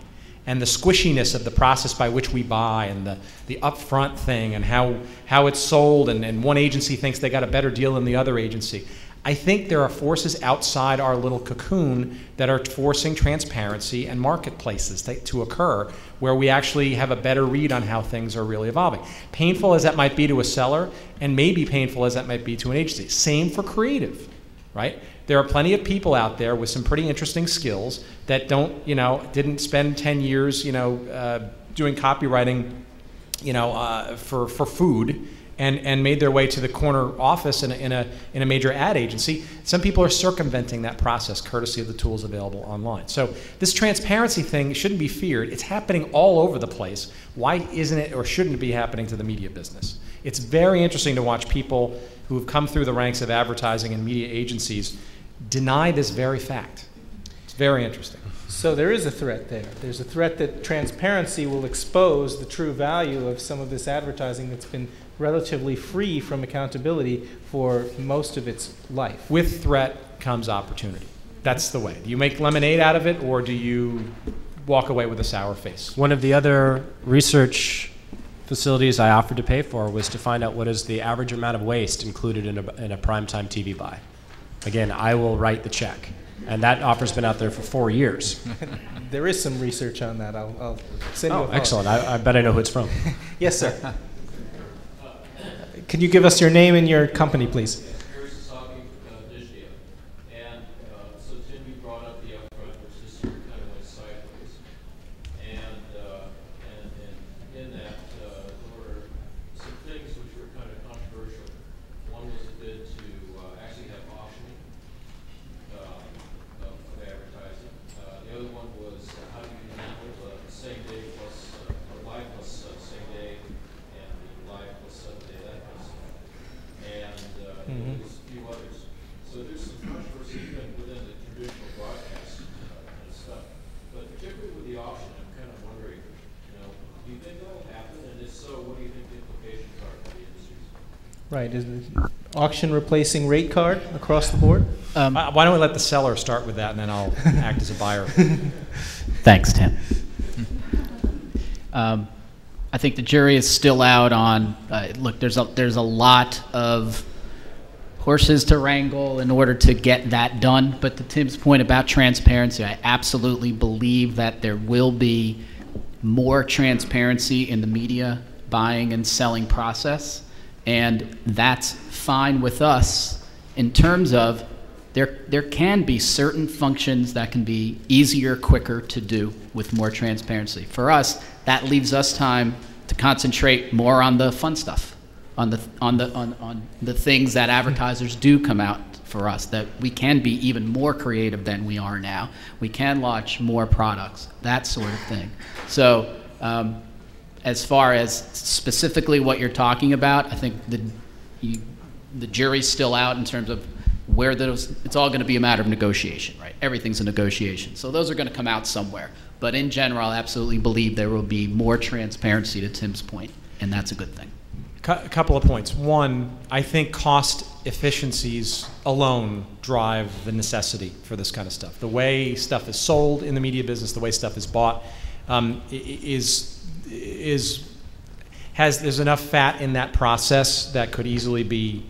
and the squishiness of the process by which we buy and the upfront thing and how it's sold and one agency thinks they got a better deal than the other agency. I think there are forces outside our little cocoon that are forcing transparency and marketplaces to occur where we actually have a better read on how things are really evolving. Painful as that might be to a seller, and maybe painful as that might be to an agency. Same for creative, right? there are plenty of people out there with some pretty interesting skills that didn't spend 10 years, doing copywriting, for food, and made their way to the corner office in a major ad agency. Some people are circumventing that process courtesy of the tools available online. So this transparency thing shouldn't be feared. It's happening all over the place. Why isn't it or shouldn't it be happening to the media business? It's very interesting to watch people who have come through the ranks of advertising and media agencies deny this very fact. It's very interesting. So there is a threat there. There's a threat that transparency will expose the true value of some of this advertising that's been relatively free from accountability for most of its life. With threat comes opportunity. That's the way. Do you make lemonade out of it, or do you walk away with a sour face? One of the other research facilities I offered to pay for was to find out what is the average amount of waste included in a primetime TV buy. Again, I will write the check. And that offer's been out there for 4 years. There is some research on that. I'll send you a follow-up. Excellent. I bet I know who it's from. Yes, sir. Can you give us your name and your company, please? Harry Sasaki, Digio. And so, Tim, you brought up the upfront, which this year kind of went sideways. And in that, there were some things which were kind of controversial. One was a bid to actually have auctioning of advertising. The other one was how do you handle the same day plus, or live plus same day, and the live plus Sunday, that kind of stuff. And there's a few others. So there's some controversy even within the traditional broadcast kind of stuff. But particularly with the auction, I'm kind of wondering, do you think that will happen? And if so, what do you think the implications are for the industries? Right. Is the auction replacing rate card across the board? Why don't we let the seller start with that, and then I'll act as a buyer. Thanks, Tim. I think the jury is still out on, look, there's a lot of horses to wrangle in order to get that done. But to Tim's point about transparency, I absolutely believe that there will be more transparency in the media buying and selling process. And that's fine with us in terms of there can be certain functions that can be easier, quicker to do with more transparency. For us, that leaves us time to concentrate more on the fun stuff, on the things that advertisers do come out for us, that we can be even more creative than we are now. We can launch more products, that sort of thing. So as far as specifically what you're talking about, I think the jury's still out in terms of where those, it's all going to be a matter of negotiation, right? Everything's a negotiation. So those are going to come out somewhere. But in general, I absolutely believe there will be more transparency, to Tim's point, and that's a good thing. A couple of points. One, I think cost efficiencies alone drive the necessity for this kind of stuff. The way stuff is sold in the media business, the way stuff is bought, there's enough fat in that process that could easily be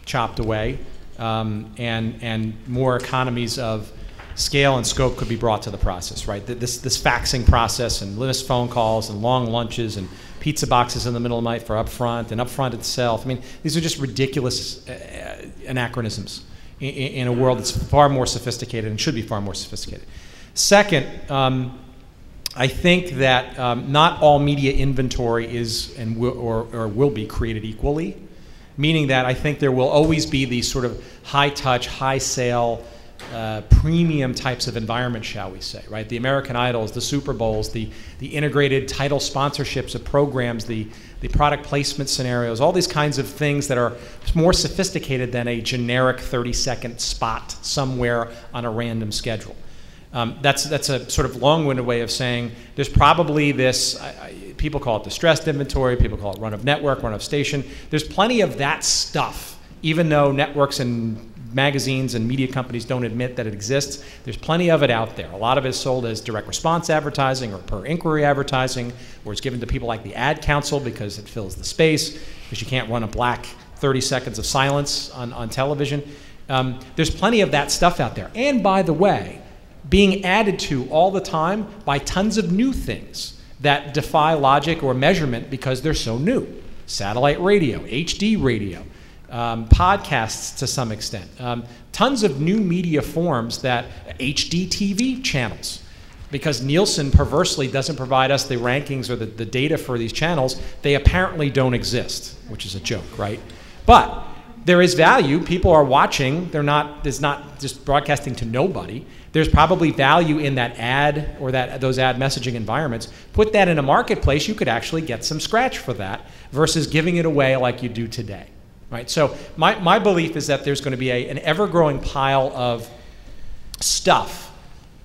chopped away, and more economies of scale and scope could be brought to the process, right? This faxing process and missed phone calls and long lunches and pizza boxes in the middle of the night for Upfront and Upfront itself. I mean, these are just ridiculous anachronisms in a world that's far more sophisticated and should be far more sophisticated. Second, I think that not all media inventory is and will be created equally, meaning that I think there will always be these sort of high-touch, high-sale, premium types of environment, shall we say, right? The American Idols, the Super Bowls, the integrated title sponsorships of programs, the product placement scenarios, all these kinds of things that are more sophisticated than a generic 30-second spot somewhere on a random schedule. That's a sort of long-winded way of saying there's probably this, people call it distressed inventory, people call it run-of-network, run-of-station. There's plenty of that stuff, even though networks and magazines and media companies don't admit that it exists. There's plenty of it out there. A lot of it is sold as direct response advertising or per inquiry advertising, or it's given to people like the Ad Council because it fills the space, because you can't run a black 30 seconds of silence on television. There's plenty of that stuff out there. And by the way, being added to all the time by tons of new things that defy logic or measurement because they're so new. Satellite radio, HD radio, podcasts to some extent, tons of new media forms that HDTV channels. Because Nielsen perversely doesn't provide us the rankings or the data for these channels, they apparently don't exist, which is a joke, right? But there is value. People are watching. There's not just broadcasting to nobody. There's probably value in that ad or those ad messaging environments. Put that in a marketplace, you could actually get some scratch for that versus giving it away like you do today, right? So my belief is that there's going to be an ever-growing pile of stuff.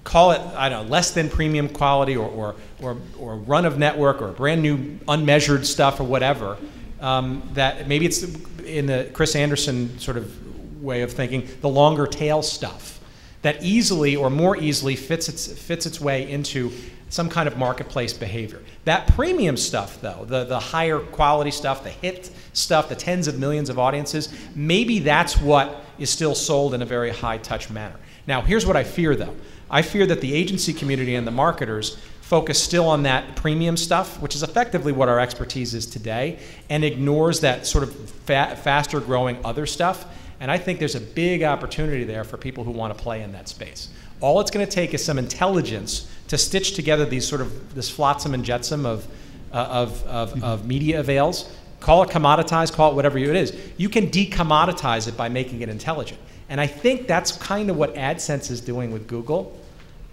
Call it, I don't know, less than premium quality or run of network or brand new unmeasured stuff or whatever, that maybe it's in the Chris Anderson sort of way of thinking, the longer tail stuff that easily or more easily fits its way into some kind of marketplace behavior. That premium stuff though, the higher quality stuff, the hit stuff, the tens of millions of audiences, maybe that's what is still sold in a very high touch manner. Now here's what I fear though. I fear that the agency community and the marketers focus still on that premium stuff, which is effectively what our expertise is today, and ignores that sort of faster growing other stuff. And I think there's a big opportunity there for people who want to play in that space. All it's going to take is some intelligence to stitch together this flotsam and jetsam of media avails. Call it commoditized, call it whatever it is. You can decommoditize it by making it intelligent. And I think that's kind of what AdSense is doing with Google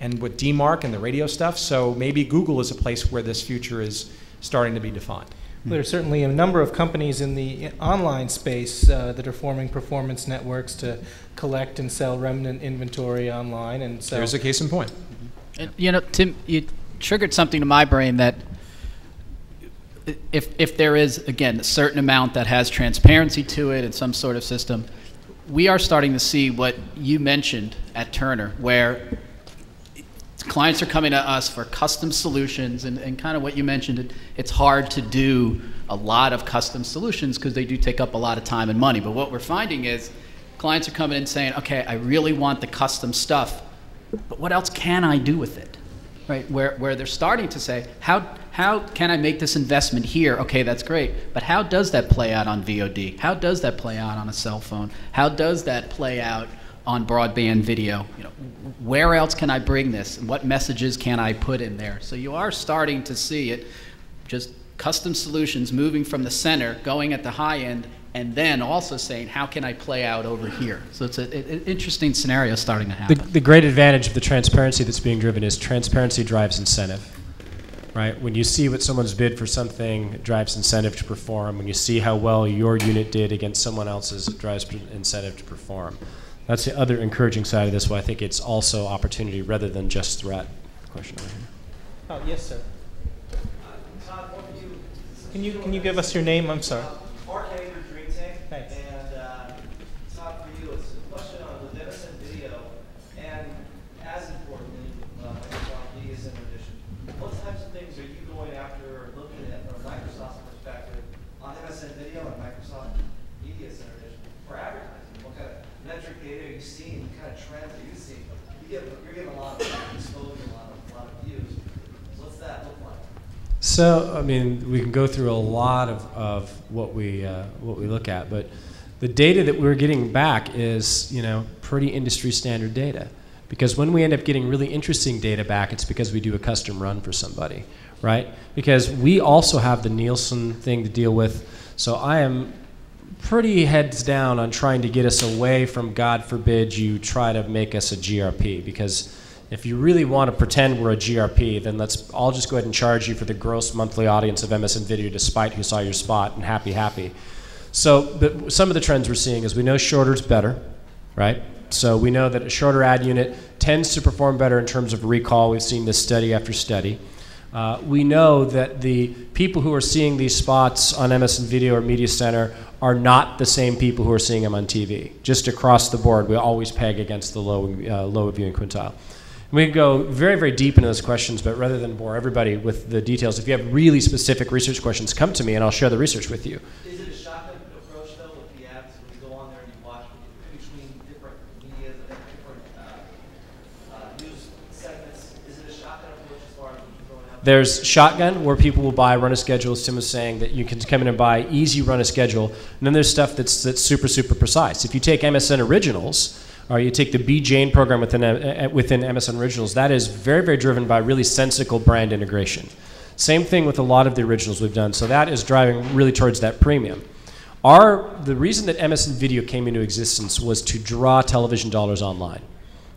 and with DMARC and the radio stuff. So maybe Google is a place where this future is starting to be defined. Well, there's certainly a number of companies in the online space that are forming performance networks to collect and sell remnant inventory online. And so there's a case in point. And, you know, Tim, you triggered something to my brain that if there is, again, a certain amount that has transparency to it and some sort of system, we are starting to see what you mentioned at Turner, where clients are coming to us for custom solutions, and kind of what you mentioned, it's hard to do a lot of custom solutions because they do take up a lot of time and money. But what we're finding is clients are coming in saying, okay, I really want the custom stuff, but what else can I do with it? Right? Where they're starting to say, how can I make this investment here? Okay, that's great, but how does that play out on VOD? How does that play out on a cell phone? How does that play out on broadband video? You know, where else can I bring this? And what messages can I put in there? So you are starting to see it, just custom solutions moving from the center, going at the high end, and then also saying, how can I play out over here? So it's an interesting scenario starting to happen. The great advantage of the transparency that's being driven is transparency drives incentive, right? When you see what someone's bid for something, it drives incentive to perform. When you see how well your unit did against someone else's, it drives incentive to perform. That's the other encouraging side of this, why I think it's also opportunity rather than just threat. Question over here. Oh, yes, sir. Todd, what do you... Can you give us your name? I'm sorry. Mark Hager, Dream Tank. Thanks. And Todd, for you, it's a question on with MSN Video, and as importantly, Microsoft Media Center Edition. What types of things are you going after or looking at from Microsoft's perspective on MSN Video and Microsoft Media Center Edition for advertising? What kind of metric data are you seeing? What kind of trends are you seeing? You're getting a lot of exposure, a lot of views. So what's that look like? So, I mean, we can go through a lot of what we look at, but the data that we're getting back is, you know, pretty industry standard data. Because when we end up getting really interesting data back, it's because we do a custom run for somebody, right? Because we also have the Nielsen thing to deal with. So I am pretty heads down on trying to get us away from, God forbid, you try to make us a GRP, because if you really want to pretend we're a GRP, then I'll just go ahead and charge you for the gross monthly audience of MSN Video despite who saw your spot, and happy. So some of the trends we're seeing is we know shorter's better, right? So we know that a shorter ad unit tends to perform better in terms of recall. We've seen this study after study. We know that the people who are seeing these spots on MSN Video or Media Center are not the same people who are seeing them on TV. Just across the board, we always peg against the low viewing quintile. And we can go very, very deep into those questions, but rather than bore everybody with the details, if you have really specific research questions, come to me and I'll share the research with you. Is it a shotgun approach, though, with the ads when you go on there and you watch between different media and different news segments? Is it a shotgun approach as far as when you're throwing out There's Shotgun, where people will buy run a schedule, as Tim was saying, that you can come in and buy easy run a schedule. And then there's stuff that's super, super precise. If you take MSN Originals, or you take the B. Jane program within MSN Originals, that is very, very driven by really sensical brand integration. Same thing with a lot of the originals we've done. So that is driving really towards that premium. The reason that MSN Video came into existence was to draw television dollars online.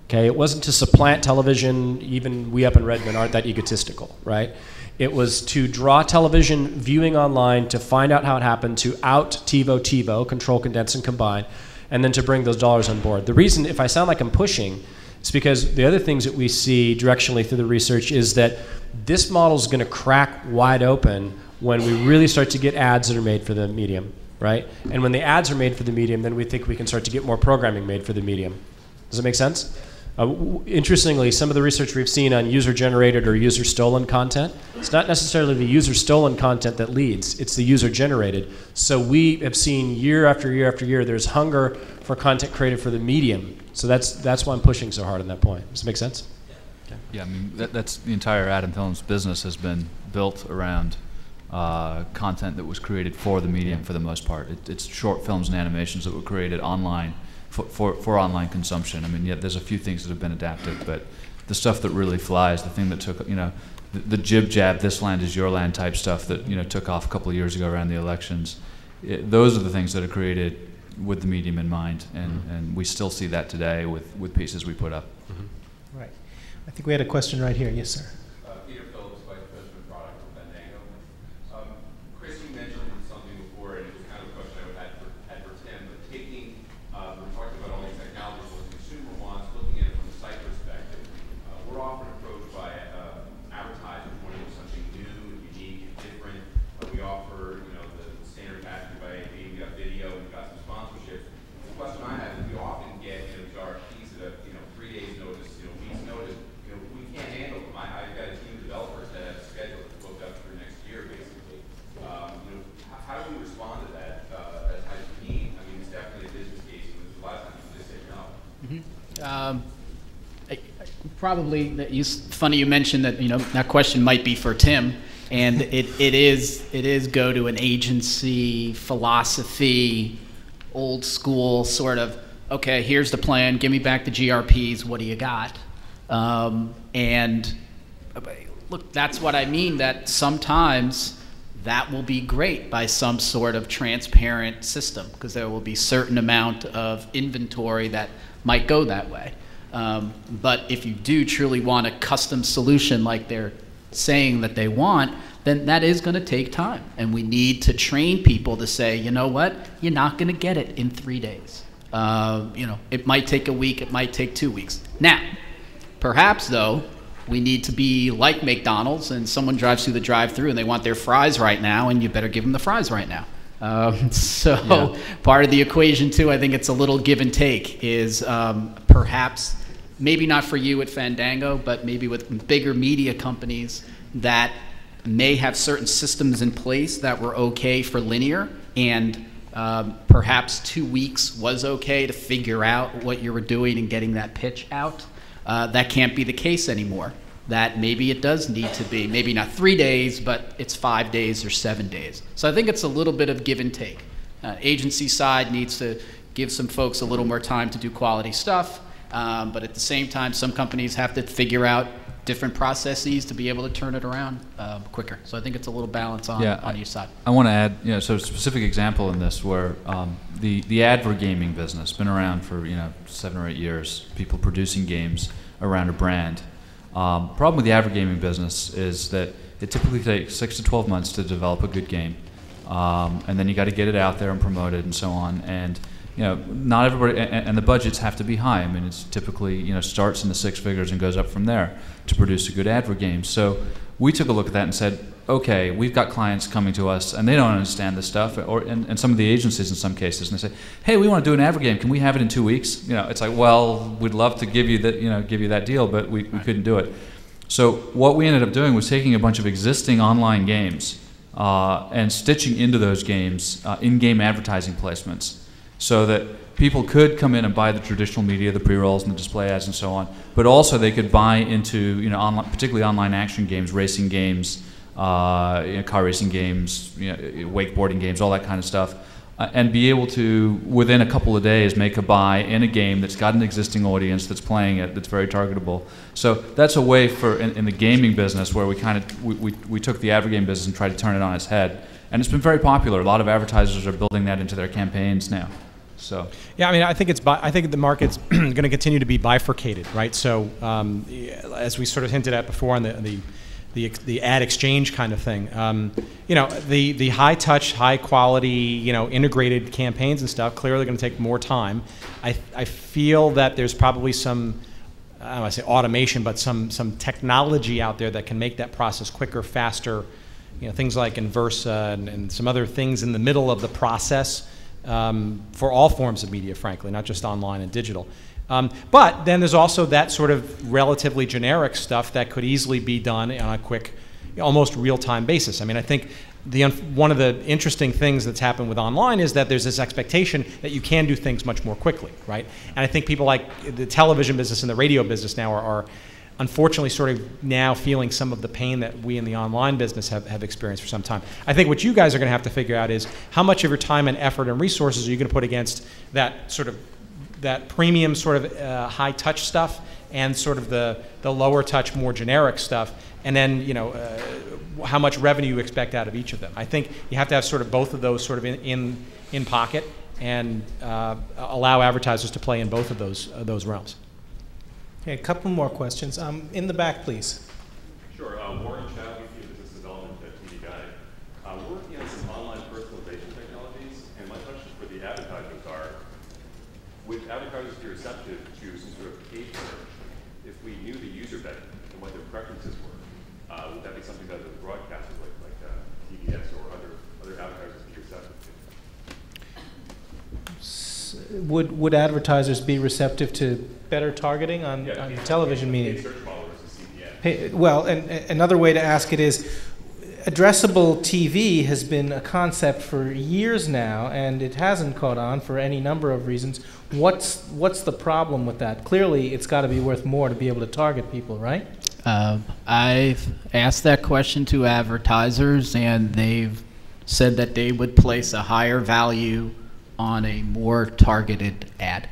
Okay, it wasn't to supplant television. Even we up in Redmond aren't that egotistical, right? It was to draw television viewing online, to find out how it happened, to TiVo, control, condense, and combine, and then to bring those dollars on board. The reason, if I sound like I'm pushing, is because the other things that we see directionally through the research is that this model is going to crack wide open when we really start to get ads that are made for the medium, right? And when the ads are made for the medium, then we think we can start to get more programming made for the medium. Does that make sense? Interestingly, some of the research we've seen on user-generated or user-stolen content, it's not necessarily the user-stolen content that leads, it's the user-generated. So we have seen year after year after year, there's hunger for content created for the medium. So that's why I'm pushing so hard on that point. Does it make sense? Yeah, I mean, that's the entire Adam Films business has been built around content that was created for the medium for the most part. It's short films and animations that were created online for online consumption. I mean, yeah, there's a few things that have been adapted, but the stuff that really flies, the thing that took, the jib jab, this land is your land type stuff that, took off a couple of years ago around the elections, those are the things that are created with the medium in mind, and we still see that today with pieces we put up. Right. I think we had a question right here. Yes, sir. Peter Phillips, Vice President of Product for Fandango. Chris, you mentioned something before, and it was kind of a question I would had for Tim, but taking, we're talking about all these technologies, what the consumer wants, looking at it from the site perspective. We're often approached by advertisers wanting something new, unique, different. We offer, the standard package by AV, we got video, we've got some sponsorships. The question I have is we often get, these RFPs that have, 3 days notice, weeks notice. We can't handle them. I've got a team of developers that have a schedule that's booked up through next year, basically. How do we respond to that type of need? I mean, it's definitely a business case, and there's a lot of times you just say no. Probably, funny you mentioned that, that question might be for Tim, and it is go to an agency philosophy, old school sort of, okay, here's the plan, give me back the GRPs, what do you got? And look, that's what I mean, that sometimes that will be great by some sort of transparent system, because there will be certain amount of inventory that might go that way. But if you do truly want a custom solution like they're saying that they want, then that is going to take time. And we need to train people to say, you know what, you're not going to get it in 3 days. It might take a week, it might take 2 weeks. Now, perhaps, though, we need to be like McDonald's, and someone drives through the drive-thru and they want their fries right now, and you better give them the fries right now. Part of the equation, too, I think it's a little give and take, is perhaps, maybe not for you at Fandango, but maybe with bigger media companies that may have certain systems in place that were okay for linear, and perhaps 2 weeks was okay to figure out what you were doing and getting that pitch out. That can't be the case anymore. That maybe it does need to be, maybe not 3 days, but it's 5 days or 7 days. So I think it's a little bit of give and take. Agency side needs to give some folks a little more time to do quality stuff, but at the same time, some companies have to figure out different processes to be able to turn it around quicker. So I think it's a little balance on each side. I want to add, so a specific example in this where the advert gaming business been around for 7 or 8 years. People producing games around a brand. Problem with the advert gaming business is that it typically takes 6 to 12 months to develop a good game, and then you got to get it out there and promote it and so on. And not everybody, and the budgets have to be high. I mean, it's typically starts in the 6 figures and goes up from there to produce a good advert game. So we took a look at that and said, okay, we've got clients coming to us and they don't understand this stuff, and some of the agencies in some cases, and they say, hey, we want to do an advert game. Can we have it in 2 weeks? It's like, well, we'd love to give you that, give you that deal, but we couldn't do it. So what we ended up doing was taking a bunch of existing online games and stitching into those games in-game advertising placements. so that people could come in and buy the traditional media, the pre-rolls and the display ads and so on, but also they could buy into, you know, online, particularly online action games, racing games, you know, car racing games, you know, wakeboarding games, all that kind of stuff, and be able to, within a couple of days, make a buy in a game that's got an existing audience that's playing it, that's very targetable. So that's a way for, in the gaming business, where we kind of, we took the advergame business and tried to turn it on its head. And it's been very popular. A lot of advertisers are building that into their campaigns now. So yeah, I mean, I think the market's going to continue to be bifurcated, right? So as we sort of hinted at before on the ad exchange kind of thing, you know, the high touch, high quality, you know, integrated campaigns and stuff clearly going to take more time. I feel that there's probably some, I don't want to say automation, but some technology out there that can make that process quicker, faster. You know, things like Inversa and some other things in the middle of the process for all forms of media, frankly, not just online and digital. But then there's also that sort of relatively generic stuff that could easily be done on a quick, almost real-time basis. I mean, I think one of the interesting things that's happened with online is that there's this expectation that you can do things much more quickly, right? And I think people like the television business and the radio business now are unfortunately sort of now feeling some of the pain that we in the online business have experienced for some time. I think what you guys are going to have to figure out is how much of your time and effort and resources are you going to put against that sort of that premium sort of high touch stuff and sort of the lower touch, more generic stuff, and then, you know, how much revenue you expect out of each of them. I think you have to have sort of both of those sort of in pocket and allow advertisers to play in both of those realms. Okay, a couple more questions. In the back, please. Sure. Warren Chadwick, Business Development at TV Guide. We're working on some online personalization technologies, and my questions for the advertisers are, would advertisers be receptive to some sort of paid search if we knew the user better and what their preferences were? Would that be something that the broadcasters like TBS or other advertisers be receptive to? Would advertisers be receptive to better targeting on television media? Search model versus CPM. Well, and another way to ask it is, addressable TV has been a concept for years now, and it hasn't caught on for any number of reasons. What's the problem with that? Clearly, it's got to be worth more to be able to target people, right? I've asked that question to advertisers, and they've said that they would place a higher value on a more targeted ad.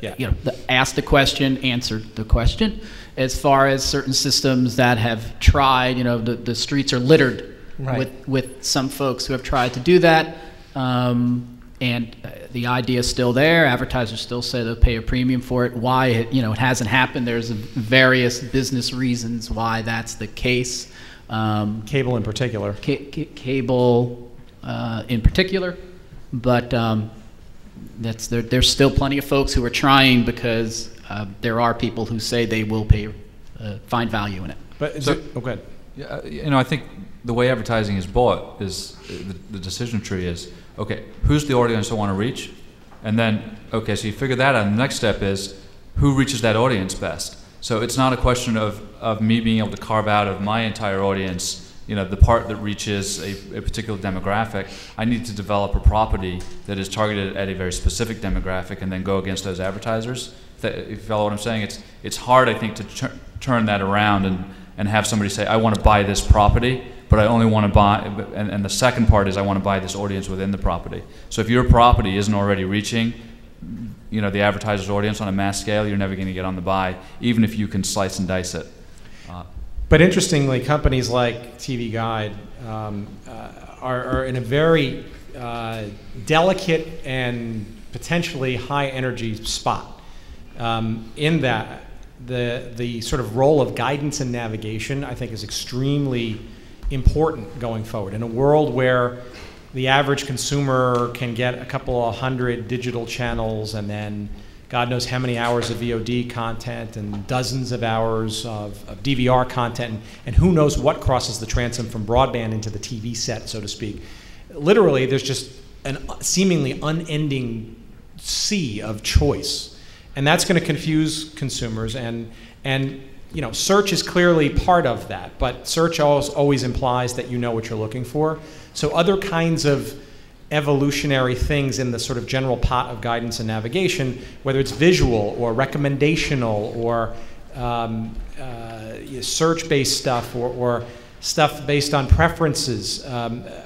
You know, ask the question, answer the question. As far as certain systems that have tried, you know, the streets are littered with some folks who have tried to do that, and the idea is still there. Advertisers still say they'll pay a premium for it. Why it hasn't happened? There's various business reasons why that's the case. Cable in particular. Cable in particular, but there's still plenty of folks who are trying because there are people who say they will pay, find value in it. But So- go ahead. Yeah, you know, I think the way advertising is bought is the decision tree is, okay, who's the audience I want to reach? And then, okay, so you figure that out. And the next step is, who reaches that audience best? So it's not a question of me being able to carve out of my entire audience, you know, the part that reaches a particular demographic. I need to develop a property that is targeted at a very specific demographic and then go against those advertisers. If you follow what I'm saying, it's hard, I think, to turn that around and have somebody say, I want to buy this property, but I only want to buy, and the second part is I want to buy this audience within the property. So if your property isn't already reaching, you know, the advertiser's audience on a mass scale, you're never going to get on the buy, even if you can slice and dice it. But interestingly, companies like TV Guide are in a very delicate and potentially high energy spot in that the sort of role of guidance and navigation, I think, is extremely important going forward. In a world where the average consumer can get a couple of hundred digital channels and then God knows how many hours of VOD content and dozens of hours of DVR content, and who knows what crosses the transom from broadband into the TV set, so to speak. Literally, there's just a seemingly unending sea of choice. And that's going to confuse consumers, and you know, search is clearly part of that, but search always implies that you know what you're looking for. So other kinds of evolutionary things in the sort of general pot of guidance and navigation, whether it's visual or recommendational or search-based stuff or stuff based on preferences.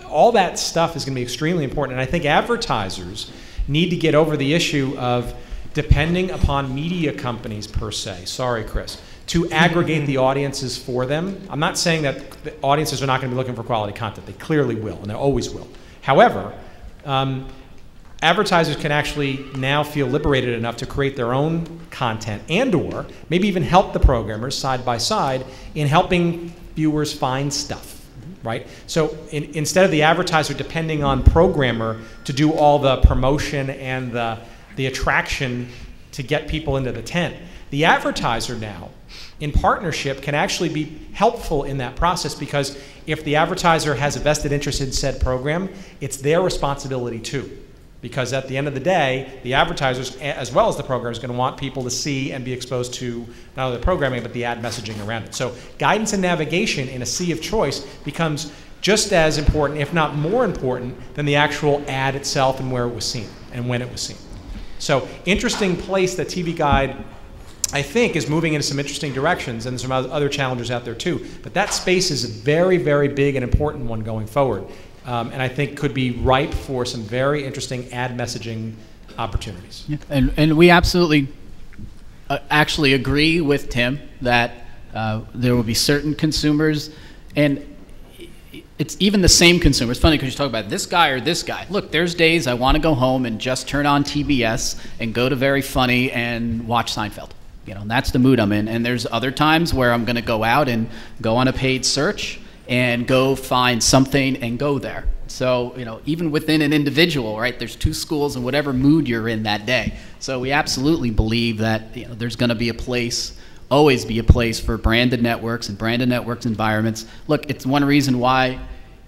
All that stuff is going to be extremely important. And I think advertisers need to get over the issue of depending upon media companies per se, sorry, Chris, to aggregate the audiences for them. I'm not saying that the audiences are not going to be looking for quality content. They clearly will, and they always will. However, advertisers can actually now feel liberated enough to create their own content and/or maybe even help the programmers side by side in helping viewers find stuff, right? So instead of the advertiser depending on programmer to do all the promotion and the attraction to get people into the tent, the advertiser now, in partnership, can actually be helpful in that process, because if the advertiser has a vested interest in said program, it's their responsibility too. Because at the end of the day, the advertisers, as well as the programmers, are going to want people to see and be exposed to not only the programming, but the ad messaging around it. So guidance and navigation in a sea of choice becomes just as important, if not more important, than the actual ad itself and where it was seen and when it was seen. So interesting place that TV Guide, I think, is moving into some interesting directions, and there's some other challengers out there too. But that space is a very, very big and important one going forward. And I think could be ripe for some very interesting ad messaging opportunities. Yeah. And we absolutely actually agree with Tim that there will be certain consumers, and it's even the same consumer. It's funny because you talk about this guy or this guy. Look, there's days I want to go home and just turn on TBS and go to Very Funny and watch Seinfeld. You know, that's the mood I'm in. And there's other times where I'm going to go out and go on a paid search and go find something and go there. So, you know, even within an individual, right, there's two schools in whatever mood you're in that day. So we absolutely believe that, you know, there's going to be a place, always be a place for branded networks and branded networks environments. Look, it's one reason why,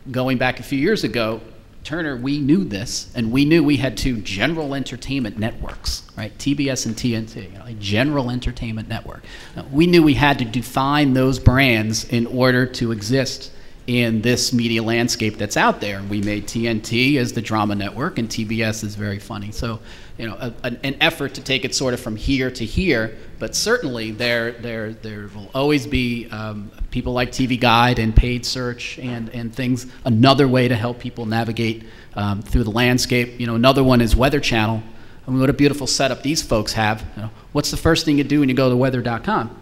going back a few years ago, Turner, we knew this, and we knew we had two general entertainment networks, right? TBS and TNT, you know, a general entertainment network. Now, we knew we had to define those brands in order to exist in this media landscape that's out there. We made TNT as the drama network, and TBS is Very Funny. So, you know, an effort to take it sort of from here to here, but certainly there will always be people like TV Guide and paid search and things, another way to help people navigate through the landscape. You know, another one is Weather Channel. I mean, what a beautiful setup these folks have. You know, what's the first thing you do when you go to weather.com?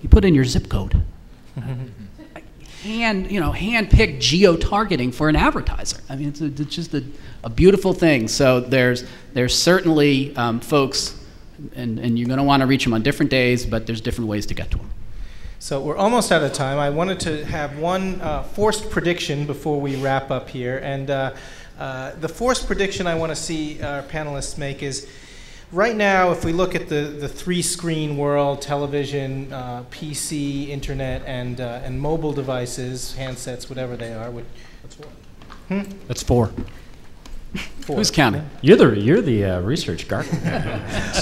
You put in your zip code. Hand-picked geo-targeting for an advertiser. I mean, it's just a beautiful thing. So there's certainly folks, and you're going to want to reach them on different days, but there's different ways to get to them. So we're almost out of time. I wanted to have one forced prediction before we wrap up here. And the forced prediction I want to see our panelists make is, right now, if we look at the three-screen world, television, PC, internet, and mobile devices, handsets, whatever they are. That's four. That's four. Who's counting? You're the research guy.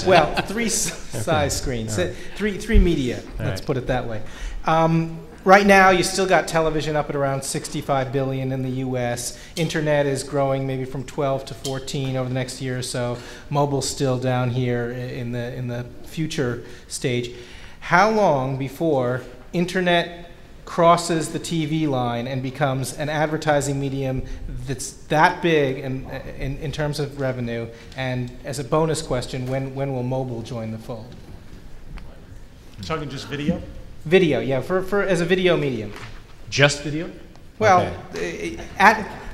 Well, three size screens, right. three media. Let's put it that way. Right now, you still got television up at around 65 billion in the U.S. Internet is growing maybe from 12 to 14 over the next year or so. Mobile's still down here in the future stage. How long before Internet crosses the TV line and becomes an advertising medium that's that big in terms of revenue? And as a bonus question, when will mobile join the fold? Talking just video? Video, yeah, for as a video medium. Just video? Well, okay.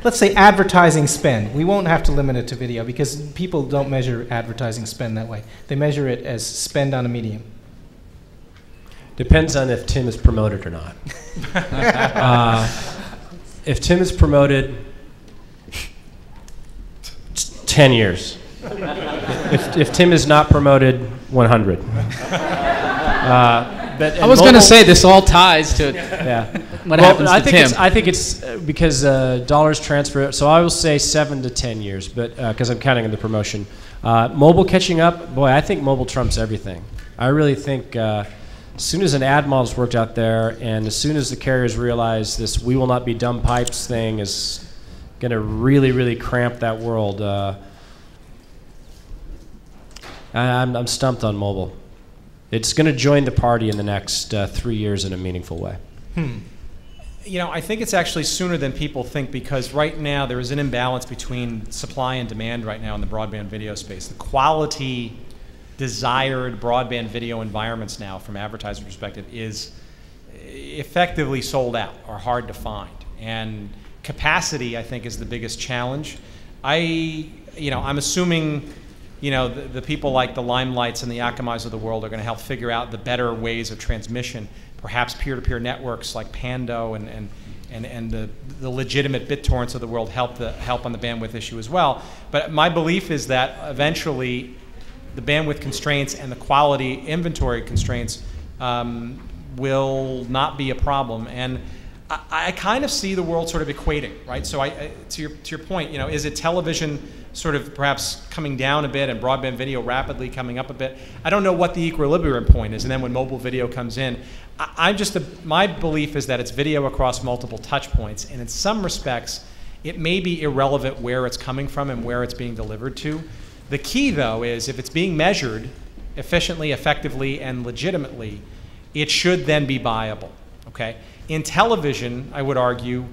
Let's say advertising spend. We won't have to limit it to video because people don't measure advertising spend that way. They measure it as spend on a medium. Depends on if Tim is promoted or not. If Tim is promoted, 10 years. If Tim is not promoted, 100. But I was going to say this all ties to what happens to Tim. I think it's because dollars transfer. So I will say 7 to 10 years, but because I'm counting on the promotion. Mobile catching up, boy, I think mobile trumps everything. I really think as soon as an ad model's worked out there, and as soon as the carriers realize this "we will not be dumb pipes" thing is going to really, really cramp that world. I'm stumped on mobile. It's going to join the party in the next 3 years in a meaningful way. You know, I think it's actually sooner than people think, because right now there is an imbalance between supply and demand right now in the broadband video space. The quality desired broadband video environments now from advertiser perspective is effectively sold out or hard to find. And capacity, I think, is the biggest challenge. I'm assuming, the people like the Limelights and the Akamais of the world are going to help figure out the better ways of transmission. Perhaps peer-to-peer networks like Pando and the legitimate BitTorrents of the world help on the bandwidth issue as well. But my belief is that eventually the bandwidth constraints and the quality inventory constraints will not be a problem. And I kind of see the world sort of equating, right? So to your point, is it television sort of perhaps coming down a bit and broadband video rapidly coming up a bit? I don't know what the equilibrium point is, and then when mobile video comes in, my belief is that it's video across multiple touch points, and in some respects, it may be irrelevant where it's coming from and where it's being delivered to. The key, though, is if it's being measured efficiently, effectively, and legitimately, it should then be buyable, okay? In television, I would argue,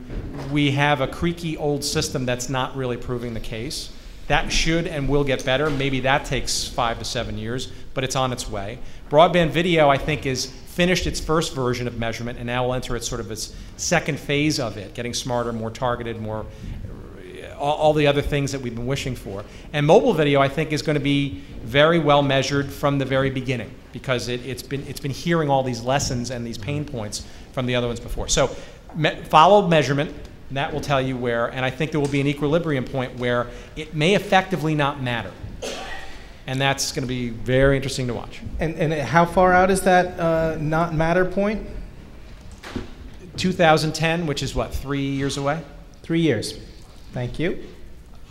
we have a creaky old system that's not really proving the case. That should and will get better. Maybe that takes 5 to 7 years, but it's on its way. Broadband video, I think, is finished its first version of measurement and now will enter its sort of its second phase of it, getting smarter, more targeted, more all the other things that we've been wishing for. And mobile video, I think, is going to be very well measured from the very beginning, because it's been hearing all these lessons and these pain points from the other ones before. So follow measurement, and that will tell you where, and I think there will be an equilibrium point where it may effectively not matter. And that's going to be very interesting to watch. And how far out is that not matter point? 2010, which is what, 3 years away? 3 years. Thank you.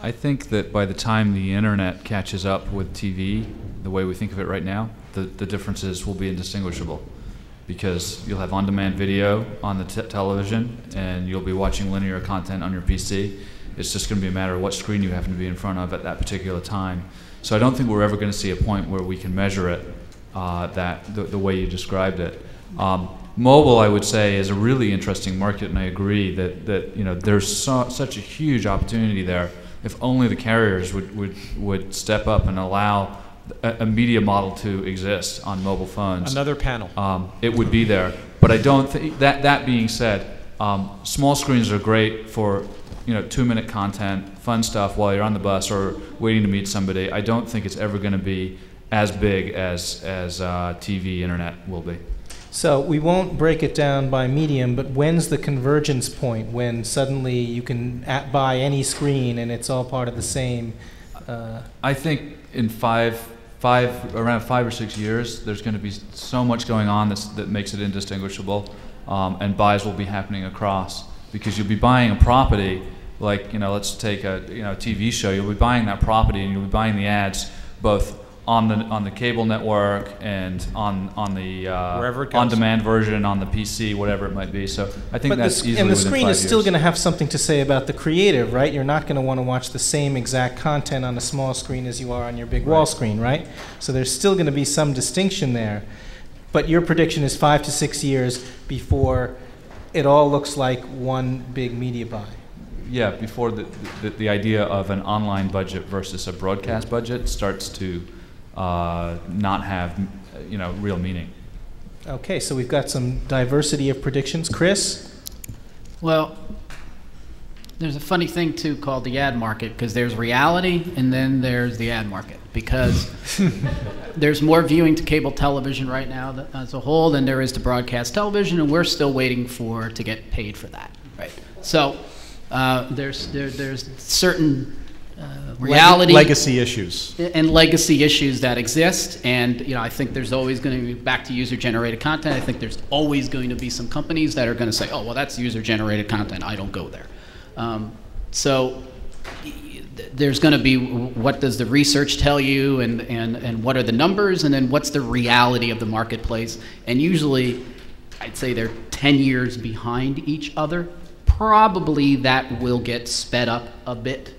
I think that by the time the internet catches up with TV, the way we think of it right now, the differences will be indistinguishable, because you'll have on-demand video on the television and you'll be watching linear content on your PC. It's just going to be a matter of what screen you happen to be in front of at that particular time. So I don't think we're ever going to see a point where we can measure it the way you described it. Mobile, I would say, is a really interesting market, and I agree that there's such a huge opportunity there. If only the carriers would step up and allow a media model to exist on mobile phones. Another panel. It would be there. But I don't think that being said, small screens are great for 2-minute content, fun stuff while you're on the bus or waiting to meet somebody. I don't think it's ever going to be as big as TV, internet will be. So we won't break it down by medium, but when's the convergence point when suddenly you can buy any screen and it's all part of the same? I think in around 5 or 6 years, there's going to be so much going on that makes it indistinguishable, and buys will be happening across, because you'll be buying a property like, let's take a TV show. You'll be buying that property and you'll be buying the ads both on the cable network and on the on-demand version on the PC, whatever it might be. So I think that's easily within 5 years. And the screen is still going to have something to say about the creative, right? You're not going to want to watch the same exact content on a small screen as you are on your big wall screen, right? So there's still going to be some distinction there. But your prediction is 5 to 6 years before it all looks like one big media buy. Yeah, before the idea of an online budget versus a broadcast budget starts to not have real meaning. Okay, so we've got some diversity of predictions. Chris? Well, there's a funny thing too called the ad market, because there's reality and then there's the ad market, because there's more viewing to cable television right now as a whole than there is to broadcast television, and we're still waiting to get paid for that, right? So there's certain reality legacy issues and legacy issues that exist, and I think there's always going to be, back to user-generated content, I think there's always going to be some companies that are going to say, oh, well, that's user-generated content, I don't go there. So there's going to be, what does the research tell you, and what are the numbers, and then what's the reality of the marketplace, and usually I'd say they're 10 years behind each other, probably that will get sped up a bit,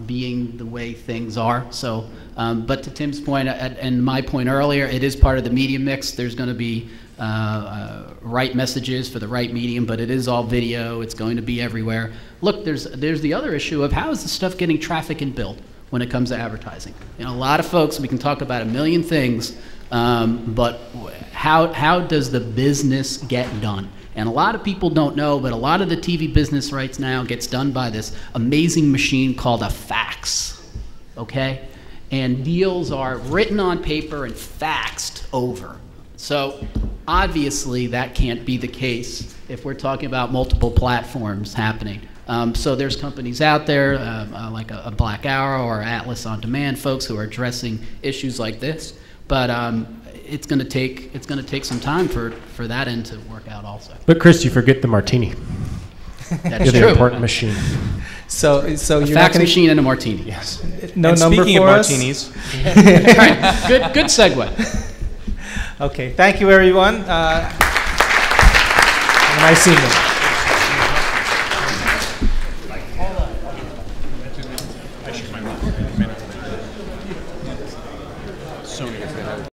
being the way things are. So, but to Tim's point and my point earlier, it is part of the media mix. There's going to be right messages for the right medium, but it is all video. It's going to be everywhere. Look, there's the other issue of how is the stuff getting traffic and build when it comes to advertising. You know, a lot of folks, we can talk about a million things, but how does the business get done? And a lot of people don't know, but a lot of the TV business rights now gets done by this amazing machine called a fax, okay? And deals are written on paper and faxed over. So obviously that can't be the case if we're talking about multiple platforms happening. So there's companies out there like a Black Arrow or Atlas On Demand, folks who are addressing issues like this. But it's going to take some time for that end to work out also. But Chris, you forget the martini. That's The true. important machine. So A you're fax not gonna, machine and a martini. Yes. no and number speaking for of us? martinis, Right. Good segue. Okay, thank you everyone. Have a nice evening.